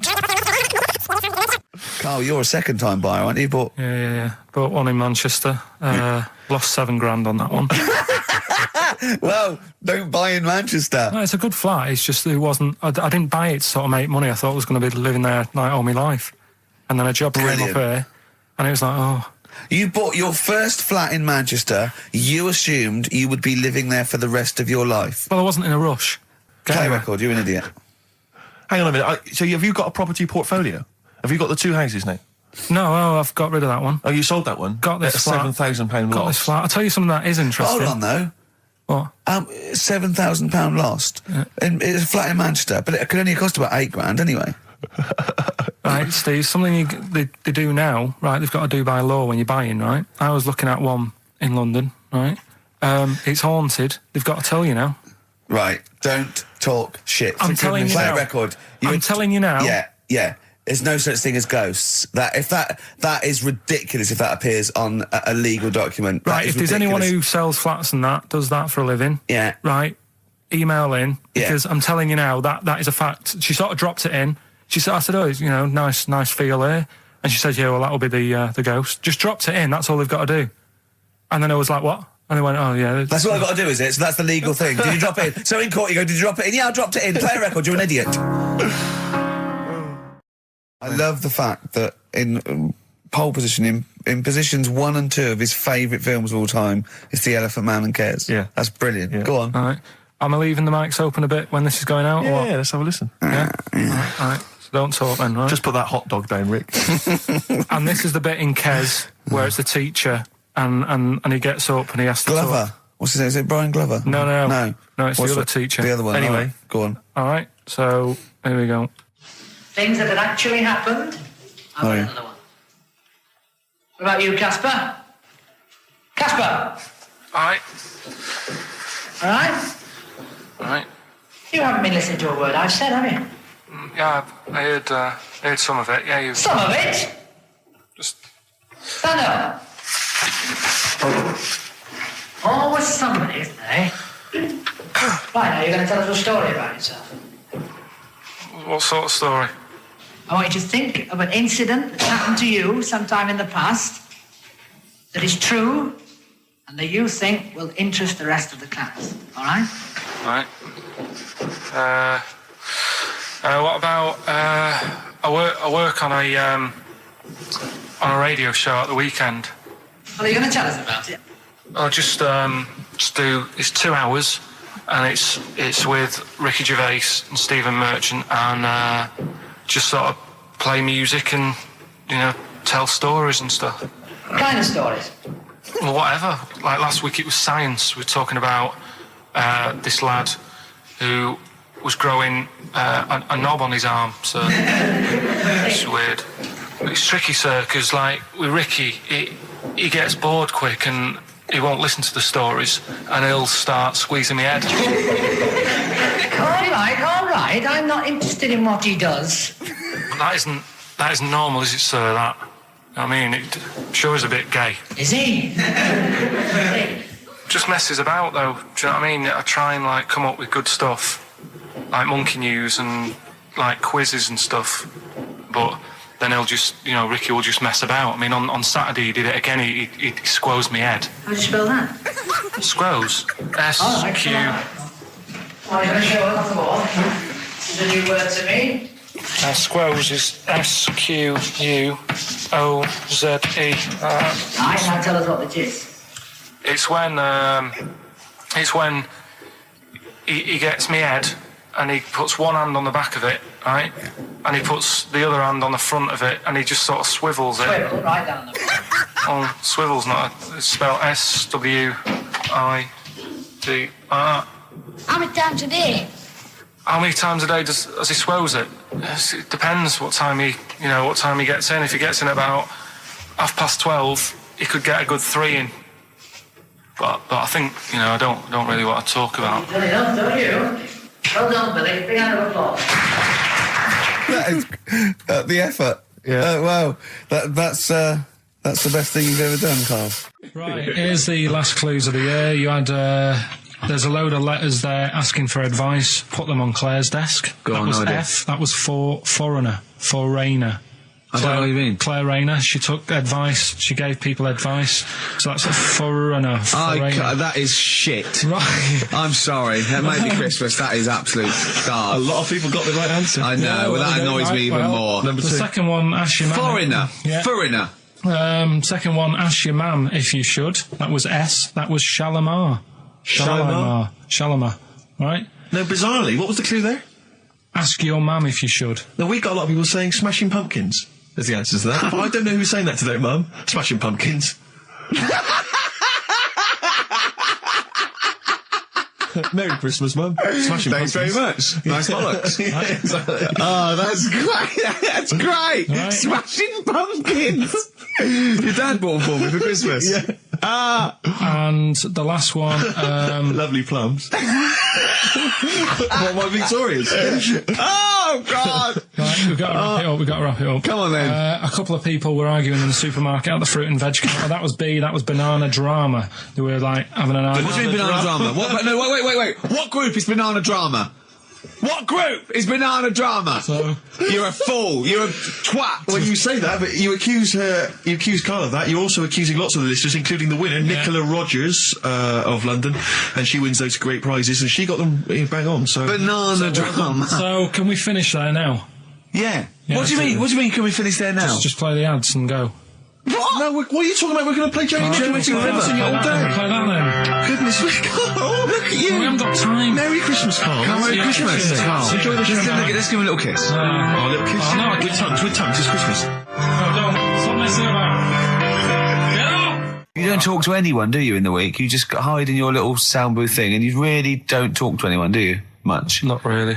Karl, you're a second-time buyer, aren't you? But Yeah. Bought one in Manchester. Lost £7,000 on that one. well, don't buy in Manchester. No, it's a good flat. It's just it wasn't. I didn't buy it to sort of make money. I thought I was going to be living there like all my life, and then a job came up Brilliant. here, and it was like, oh, You bought your first flat in Manchester. You assumed you would be living there for the rest of your life. well, I wasn't in a rush. Get Play anywhere. record, you're an idiot. Hang on a minute. So have you got a property portfolio? Have you got the two houses now? No, I've got rid of that one. Oh, you sold that one? Got this at flat. £7,000 Got loss. this flat. I'll tell you something that is interesting. Hold on, though. What? £7,000 lost. And it's a flat in Manchester, but it could only cost about £8,000 anyway. Right, Steve, something they do now, right, they've got to do by law when you're buying, right? I was looking at one in London, right? It's haunted. They've got to tell you now. Right, don't talk shit. I'm telling you Play now. a record. I'm telling you now. Yeah. There's no such thing as ghosts. That is ridiculous if that appears on a legal document. Right, if there's anyone who sells flats and that, does that for a living. Yeah. Right, email in, because I'm telling you now, that is a fact. She sort of dropped it in. She said, I said, oh, you know, nice feel here. And she said, yeah, well, that'll be the ghost. Just dropped it in, that's all they've got to do. And then I was like, what? And they went, oh, yeah. That's what I've got to do, is it? So that's the legal thing. Did you drop it in? So in court you go, did you drop it in? Yeah, I dropped it in. Play a record, you're an idiot. I love the fact that in pole position, in positions 1 and 2 of his favourite films of all time, it's The Elephant Man and Cares. Yeah. That's brilliant. Yeah. Go on. All right. Am I leaving the mics open a bit when this is going out? or what? Yeah, let's have a listen. Yeah. All right. So don't talk then, right? Just put that hot dog down, Rick. And this is the bit in Kes where it's the teacher and he gets up and he has to Glover. talk. What's his name? Is it Brian Glover? No, it's What's the other teacher. The other one. Anyway. All right, go on. All right. So here we go. Things that had actually happened. I've got another one. What about you, Casper? Casper! All right. All right? All right. You haven't been listening to a word I've said, have you? Yeah, I heard some of it. Yeah, you Some of it? just. Stand up. Always somebody, isn't there, eh? Right, now you're going to tell us a story about yourself. What sort of story? I want you to think of an incident that happened to you sometime in the past that is true and that you think will interest the rest of the class. All right? All right. What about I work on a radio show at the weekend. Well, are you going to tell us about it? I'll just do. It's 2 hours, and it's with Ricky Gervais and Stephen Merchant, and just sort of play music and tell stories and stuff. What kind of stories? Well, whatever. Like last week, it was science. We were talking about this lad who was growing a knob on his arm. So it's weird. It's tricky, sir, because like with Ricky, he gets bored quick and he won't listen to the stories, and he'll start squeezing my head. All right. I'm not interested in what he does. That isn't normal, is it, sir? That. I mean, it sure is a bit gay. Is he? Just messes about, though. Do you know what I mean? I try and like come up with good stuff, like monkey news and like quizzes and stuff, but then he'll just, Ricky will just mess about. I mean, on Saturday he did it again. He squoze me head. How do you spell that? Squoze. S-Q. Oh, you're going to show it off the wall? This is a new word to me. Squoze is S-Q-U-O-Z-E. Right, now tell us what it is. It's when he gets me head and he puts one hand on the back of it, right? And he puts the other hand on the front of it and he just sort of swivels it. Swivel, right down the front. Oh, swivel's not it's spelled S-W-I-D. How many times a day? How many times a day does he swells it? It depends what time he gets in. If he gets in about 12:30, he could get a good 3 in. But I think, I don't really want to talk about. You've done enough, don't you? Well done, Billy. Big round of applause. That is the effort. Yeah. Wow. That's the best thing you've ever done, Karl. Right, here's the last clues of the year. You had, there's a load of letters there asking for advice. Put them on Claire's desk. Go that on, was no idea. F. That was for foreigner. For Rayner. I don't know what you mean. Claire Rayner. She took advice. She gave people advice. So that's a foreigner. That is shit. Right. I'm sorry. That might be Christmas. That is absolute A garbage. lot of people got the right answer. I know. Well, that annoys me even more. Number The 2. second one, ask your mum. Foreigner. Yeah. Foreigner. Second one, ask your mum if you should. That was S. That was Shalimar. Shalimar. Right? No, bizarrely, what was the clue there? Ask your mum if you should. No, we got a lot of people saying Smashing Pumpkins as the answer to that. But I don't know who's saying that today, Mum. Smashing Pumpkins. Merry Christmas, Mum. Smashing Thanks very pumpkins. much. Nice bollocks. Yeah, exactly. Oh, that's great. That's great. Right. Smashing pumpkins. Your dad bought them for me for Christmas. Yeah. And the last one, Lovely plums. What, my Victorians? Oh, God. right, we've got to wrap it up. Come on, then. A couple of people were arguing in the supermarket at the fruit and veg counter. That was B, that was banana drama. They were like having an argument. What do you mean banana drama? What, no, wait. What group is banana drama? What group is banana drama? So, You're a fool. You're a twat. Well, you say that, but you accuse Karl of that. You're also accusing lots of the listeners, including the winner, Nicola Rogers of London, and she wins those great prizes, and she got them bang on. So Banana drama. so can we finish there now? Yeah. Yeah, What do you mean? absolutely. What do you mean? Can we finish there now? Just play the ads and go. What? no, what are you talking about? We're going to play Jerry Chicken Wings and Rivers in your all day. Play that then. Goodness me, Karl, look at you. We haven't got time. Merry Christmas, Karl. Merry Christmas. Carl. Enjoy the show. Let's give him a little kiss. Oh, a little kiss. Oh, no, I with tongues, it's Christmas. Don't. Stop messing about. Get off! You don't talk to anyone, do you, in the week? You just hide in your little sound booth thing, and you really don't talk to anyone, do you? Much? Not really.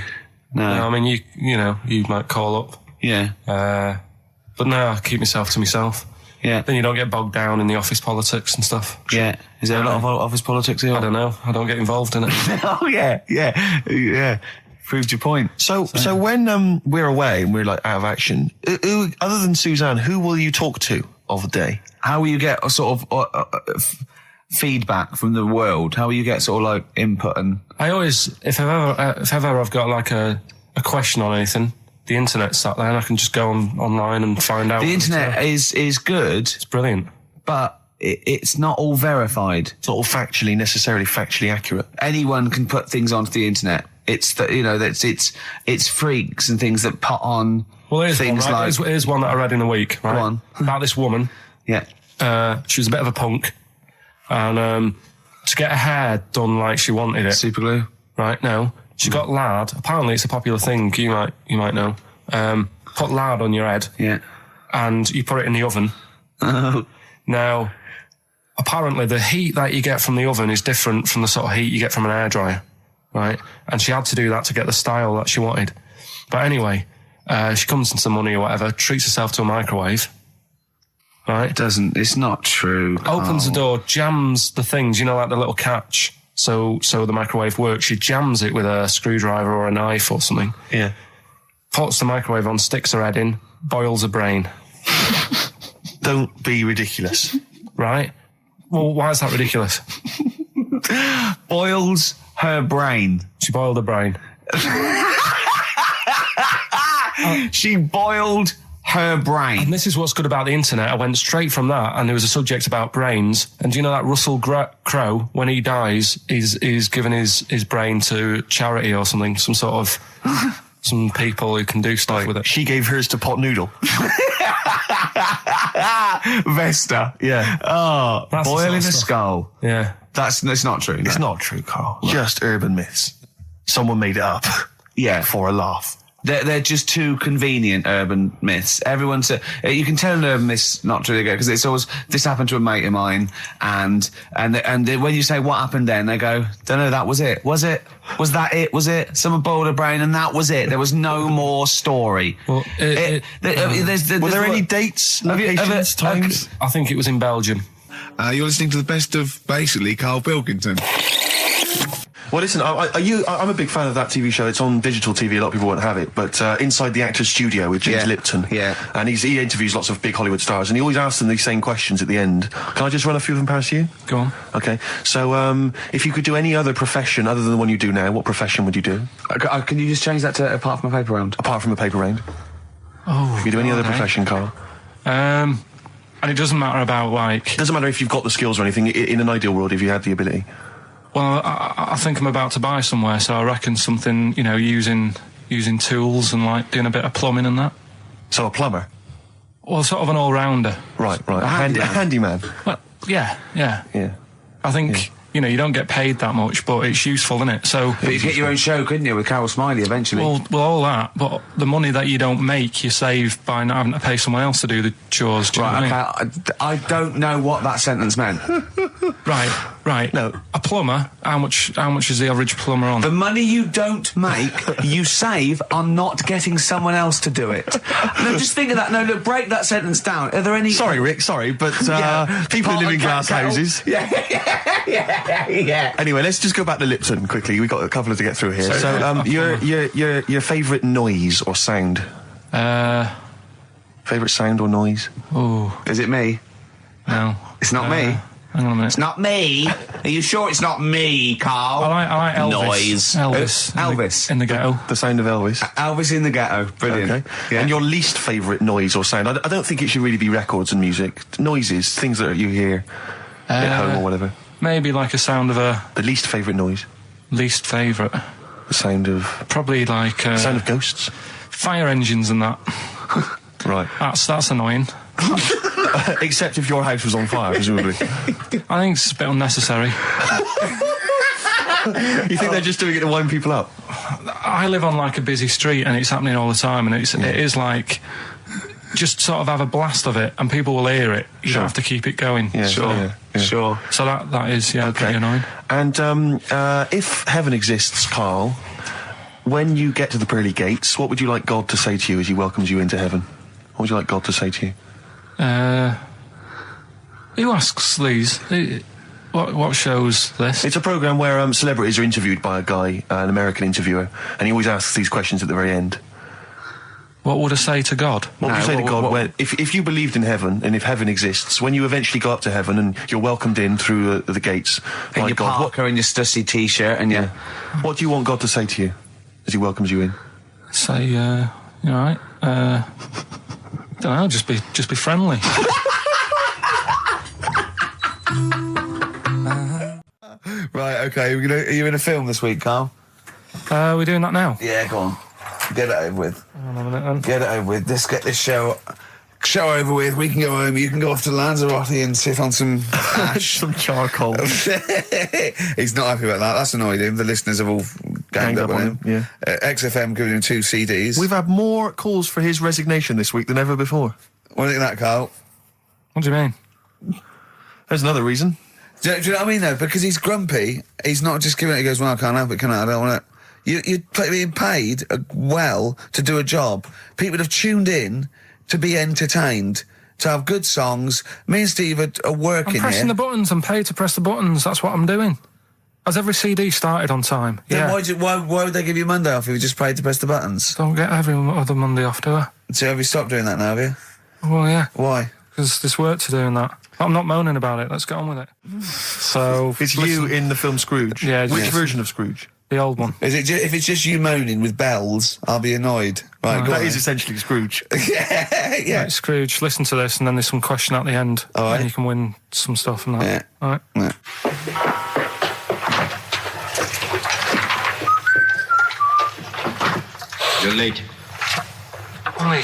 No. I mean, you might call up. Yeah. But no, I keep myself to myself. Yeah. Then you don't get bogged down in the office politics and stuff. Yeah. Is there a lot of office politics here? I don't know. I don't get involved in it. Oh, yeah. Proved your point. So when we're away and we're like out of action, who, other than Suzanne, who will you talk to of the day? How will you get a sort of feedback from the world? How will you get sort of like input and... I always, if ever I've got like a question on anything, the internet's sat there and I can just go online and find out. The internet is good, It's brilliant. but it's not all verified. It's not all necessarily factually accurate. Anyone can put things onto the internet. It's it's freaks and things that put on Well, here's things one, right? like Here's one that I read in a week, right? Go on. About this woman. yeah. She was a bit of a punk, and to get her hair done like she wanted it, Super glue. right? No, she got lard. Apparently, it's a popular thing. You might know. Put lard on your head, Yeah. and you put it in the oven. Now, apparently, the heat that you get from the oven is different from the sort of heat you get from an hairdryer, right? And she had to do that to get the style that she wanted. But anyway, she comes into some money or whatever, treats herself to a microwave, right? It's not true. Opens the Carl. door, jams the things, like the little catch, so the microwave works. She jams it with a screwdriver or a knife or something. Yeah. Puts the microwave on, sticks her head in, boils her brain. Don't be ridiculous. Right? Well, why is that ridiculous? Boils her brain. She boiled her brain. She boiled her brain. And this is what's good about the internet. I went straight from that, and there was a subject about brains. And do you know that Russell Crowe, when he dies, is given his brain to charity or something, some sort of some people who can do stuff with it. She gave hers to Pot Noodle. Vesta. Yeah. Oh, That's the boiling sort a of stuff. skull. Yeah. That's not true. It's not true, Karl. Just urban myths. Someone made it up. Yeah. For a laugh. They're just too convenient urban myths. Everyone's you can tell an urban myth's not true because it's always this happened to a mate of mine, and when you say what happened then, they go, don't know, that was it. Was that it? Was it? Someone boiled a brain and that was it. There was no more story. Well, Were there any dates, locations, times? I think it was in Belgium. You're listening to the best of basically Carl Pilkington. Well, listen, I'm a big fan of that TV show. It's on digital TV. A lot of people won't have it. But Inside the Actors Studio with James Lipton. Yeah. And he interviews lots of big Hollywood stars, and he always asks them these same questions at the end. Can I just run a few of them past you? Go on. Okay. So, if you could do any other profession other than the one you do now, what profession would you do? Can you just change that to apart from a paper round? Apart from a paper round. Oh. If you do any other okay. profession, Karl. And it doesn't matter about like. It doesn't matter if you've got the skills or anything. In an ideal world, if you had the ability. Well, I think I'm about to buy somewhere, so I reckon something, using tools and like doing a bit of plumbing and that. So a plumber. Well, sort of an all-rounder. Right. A handyman. Well, yeah. Yeah. I think, you don't get paid that much, but it's useful, isn't it? So. But you get your own show, couldn't you, with Carol Smiley eventually? Well, all that, but the money that you don't make, you save by not having to pay someone else to do the chores. Do you know what I mean? I don't know what that sentence meant. Right. Right. No. A plumber. How much is the average plumber on? The money you don't make, you save on not getting someone else to do it. No, just think of that. No, look, break that sentence down. Are there any... Sorry, Rick, sorry, but people who live in glass houses. Yeah. Anyway, let's just go back to Lipton quickly. We've got a couple to get through here. So, your favourite noise or sound? Favourite sound or noise? Oh. Is it me? No. It's not me. Hang on a minute. It's not me. Are you sure it's not me, Carl? I like Elvis. Noise. Elvis. In the ghetto. The sound of Elvis. Elvis in the ghetto. Brilliant. Okay. Yeah. And your least favourite noise or sound? I don't think it should really be records and music. Noises, things that you hear at home or whatever. Maybe like a sound of a... The least favourite noise? Least favourite. The sound of... Probably like... sound of ghosts? Fire engines and that. Right. That's annoying. Except if your house was on fire, presumably. I think it's a bit unnecessary. You think they're just doing it to wind people up? I live on like a busy street and it's happening all the time, and it is like just sort of have a blast of it and people will hear it. You don't have to keep it going. Yeah, sure. Sure. So that is pretty annoying. And if heaven exists, Karl, when you get to the pearly gates, what would you like God to say to you as he welcomes you into heaven? What would you like God to say to you? Who asks these? What show's this? It's a programme where celebrities are interviewed by a guy, an American interviewer, and he always asks these questions at the very end. What would I say to God? What would you say to God if you believed in heaven, and if heaven exists, when you eventually go up to heaven and you're welcomed in through the gates by your God, Parker and your Stussy t-shirt and your... What do you want God to say to you as he welcomes you in? Say, you all right? Don't know, just be friendly. Right, okay. Are you in a film this week, Carl? We're doing that now? Yeah, go on. Get it over with. Hang on a minute, then. Get it over with. Let's get this show over with. We can go home. You can go off to Lanzarote and sit on some ash. Some charcoal. He's not happy about that. That's annoyed him. The listeners have all ganged up on him. Yeah. XFM giving him 2 CDs. We've had more calls for his resignation this week than ever before. What do you think of that, Carl? What do you mean? There's another reason. Do you know what I mean, though? Because he's grumpy. He's not just giving it. He goes, well, I can't help it, can I? I don't want it. You're being paid well to do a job. People have tuned in to be entertained, to have good songs. Me and Steve are working here. I'm pressing the buttons. I'm paid to press the buttons. That's what I'm doing. Has every CD started on time? Then why would they give you Monday off if you just paid to press the buttons? Don't get every other Monday off, do I? So have you stopped doing that now, have you? Well, yeah. Why? Because there's work to do in that. I'm not moaning about it. Let's get on with it. So it's you in the film Scrooge. Yeah. Which version of Scrooge? The old one. Is it? If it's just you moaning with bells, I'll be annoyed. Right, that is essentially Scrooge. yeah. Right, Scrooge, listen to this, and then there's some question at the end, and you can win some stuff and that. Yeah. All right. Yeah. You're late. Only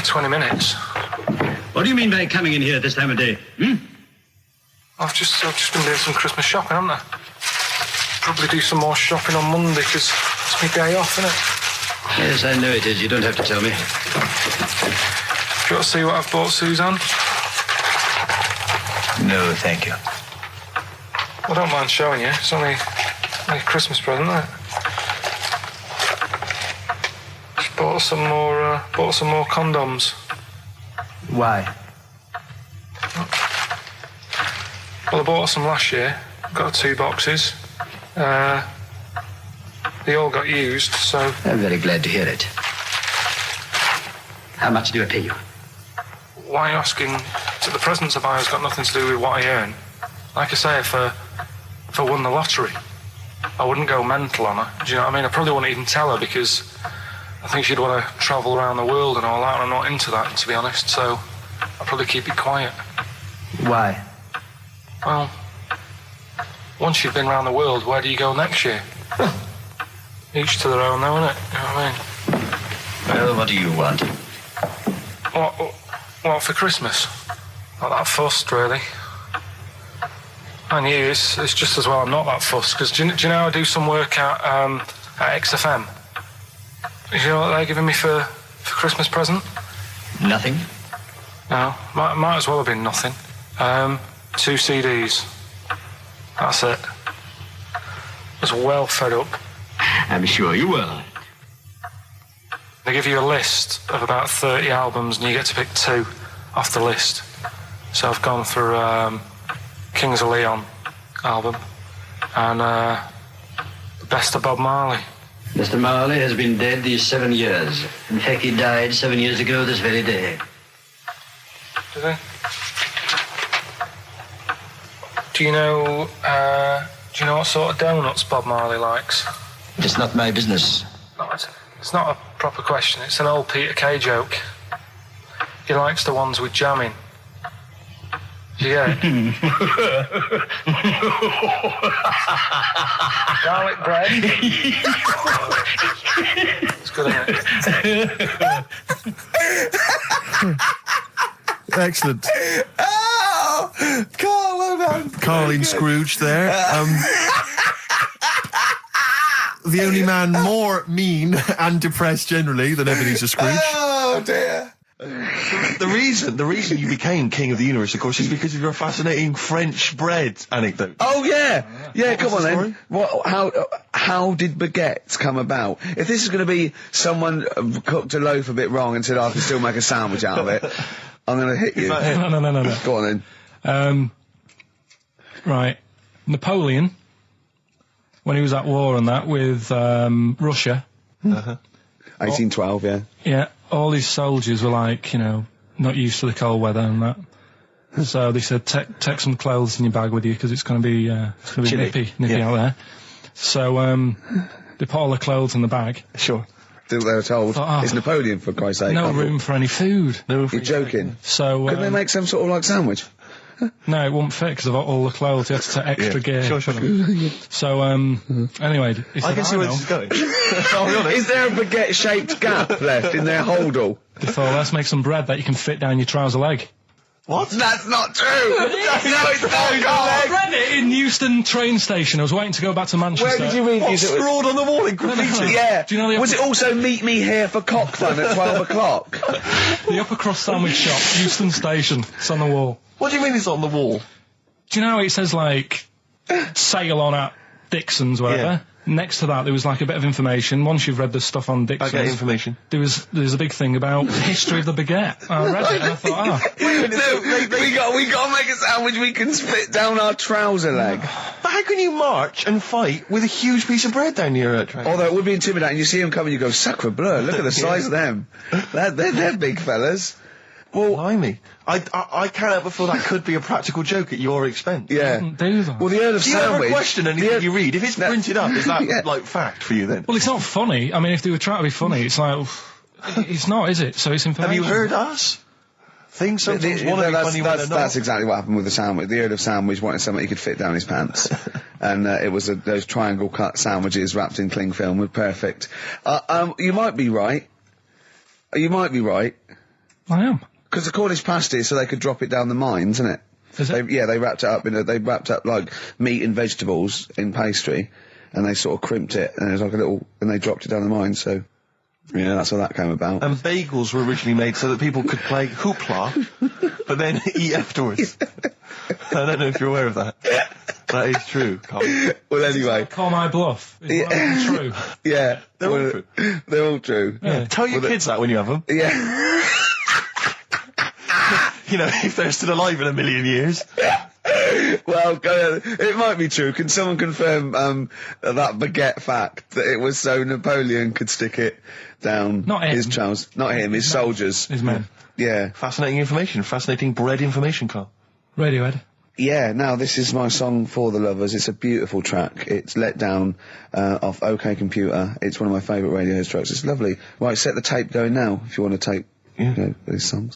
20 minutes. What do you mean by coming in here at this time of day? I've just been doing some Christmas shopping, haven't I? Probably do some more shopping on Monday because it's my day off, isn't it? Yes, I know it is. You don't have to tell me. Do you want to see what I've bought Suzanne? No, thank you. I don't mind showing you. It's only a Christmas present, isn't it? Just bought some more condoms. Why? Well, I bought some last year. Got 2 boxes. They all got used, so... I'm very glad to hear it. How much do I pay you? Why are you asking? So the presents I buy has got nothing to do with what I earn. Like I say, if I won the lottery, I wouldn't go mental on her. Do you know what I mean? I probably wouldn't even tell her because I think she'd want to travel around the world and all that, and I'm not into that, to be honest, so I'd probably keep it quiet. Why? Well, once you've been around the world, where do you go next year? Each to their own, though, innit? You know what I mean? Well, what do you want? What for Christmas? Not that fussed, really. And you, it's just as well I'm not that fussed, because do you know I do some work at XFM? Do you know what they're giving me for Christmas present? Nothing. No, might as well have been nothing. 2 CDs. That's it. I was well fed up. I'm sure you were. They give you a list of about 30 albums and you get to pick 2 off the list. So I've gone for Kings of Leon album and the best of Bob Marley. Mr. Marley has been dead these 7 years. In fact, he died 7 years ago this very day. Did he? Do you know what sort of donuts Bob Marley likes? It's not my business. No, it's not a proper question. It's an old Peter Kay joke. He likes the ones with jam in. Do you get it? Garlic bread. It's good, isn't it? Excellent. Oh, Carl, well done. Karl in Scrooge there. The only man more mean and depressed generally than Ebenezer Scrooge. Oh dear. The reason you became King of the Universe, of course, is because of your fascinating French bread anecdote. Oh yeah, yeah. Come on the then. How did baguettes come about? If this is going to be someone cooked a loaf a bit wrong and said I can still make a sandwich out of it, I'm going to hit you. No. Go on then. Right. Napoleon, when he was at war and that with Russia. 1812, yeah. Yeah, all his soldiers were like, not used to the cold weather and that. So they said, take some clothes in your bag with you because it's going to be nippy out there. So they put all the clothes in the bag. Sure. They were told, it's Napoleon, for Christ's sake. No room for any food. You're joking. So couldn't they make some sort of like sandwich? No, it wouldn't fit because of all the clothes. You had to take extra gear. Sure. So, anyway, he said, I can see where this is going. Is there a baguette-shaped gap left in their holdall? They thought, let's make some bread that you can fit down your trouser leg. What? That's not true! No, it's not, I read it in Euston train station. I was waiting to go back to Manchester. Where did you read What, this? scrawled on the wall in graffiti? Yeah. Do you know the Was it also meet me here for cock fun at 12 o'clock? The Upper Cross Sandwich Shop, Euston Station. It's on the wall. What do you mean it's on the wall? Do you know it says, like, sail on at Dixon's, whatever? Yeah. Next to that, there was, like, a bit of information. Once you've read the stuff on Dixon's... I get information. There was a big thing about the history of the baguette. I read it and I thought, No, we got to make a sandwich we can spit down our trouser leg. But how can you march and fight with a huge piece of bread down your train? Although it would be intimidating. You see them coming, you go, sacre bleu, look at the size of them. They're big fellas. Well, blimey. I can't help but feel that could be a practical joke at your expense. Yeah. do that. Well, the Earl of Do you Sandwich... ever question anything you read? If it's printed up, is that, Yeah. like, fact for you then? Well, it's not funny. I mean, if they were trying to be funny, it's like... it's not, is it? So it's information. Have you heard us? Things sometimes want to be funny when they're not. That's exactly what happened with the sandwich. The Earl of Sandwich wanted something he could fit down his pants. And it was those triangle cut sandwiches wrapped in cling film were perfect. You might be right. You might be right. I am. Because the Cornish pasty, so they could drop it down the mine, isn't it? Is it? They wrapped it up they wrapped up like meat and vegetables in pastry, and they sort of crimped it, and it was like and they dropped it down the mine, so, yeah, that's how that came about. And bagels were originally made so that people could play hoopla, but then eat afterwards. I don't know if you're aware of that. That is true, Karl. Well, anyway. Call my bluff. Is that true? Yeah. They're all true. They're all true. Yeah. Tell your kids that when you have them. Yeah. You know, if they're still alive in a million years. Well, it might be true. Can someone confirm that baguette fact that it was so Napoleon could stick it down Not him. his trousers? Not him, his soldiers. His men. Yeah. Fascinating information. Fascinating bread information, Karl. Radiohead. Yeah, now this is my song for the lovers. It's a beautiful track. It's Let Down off OK Computer. It's one of my favourite Radiohead tracks. It's lovely. Right, set the tape going now if you want to tape these songs.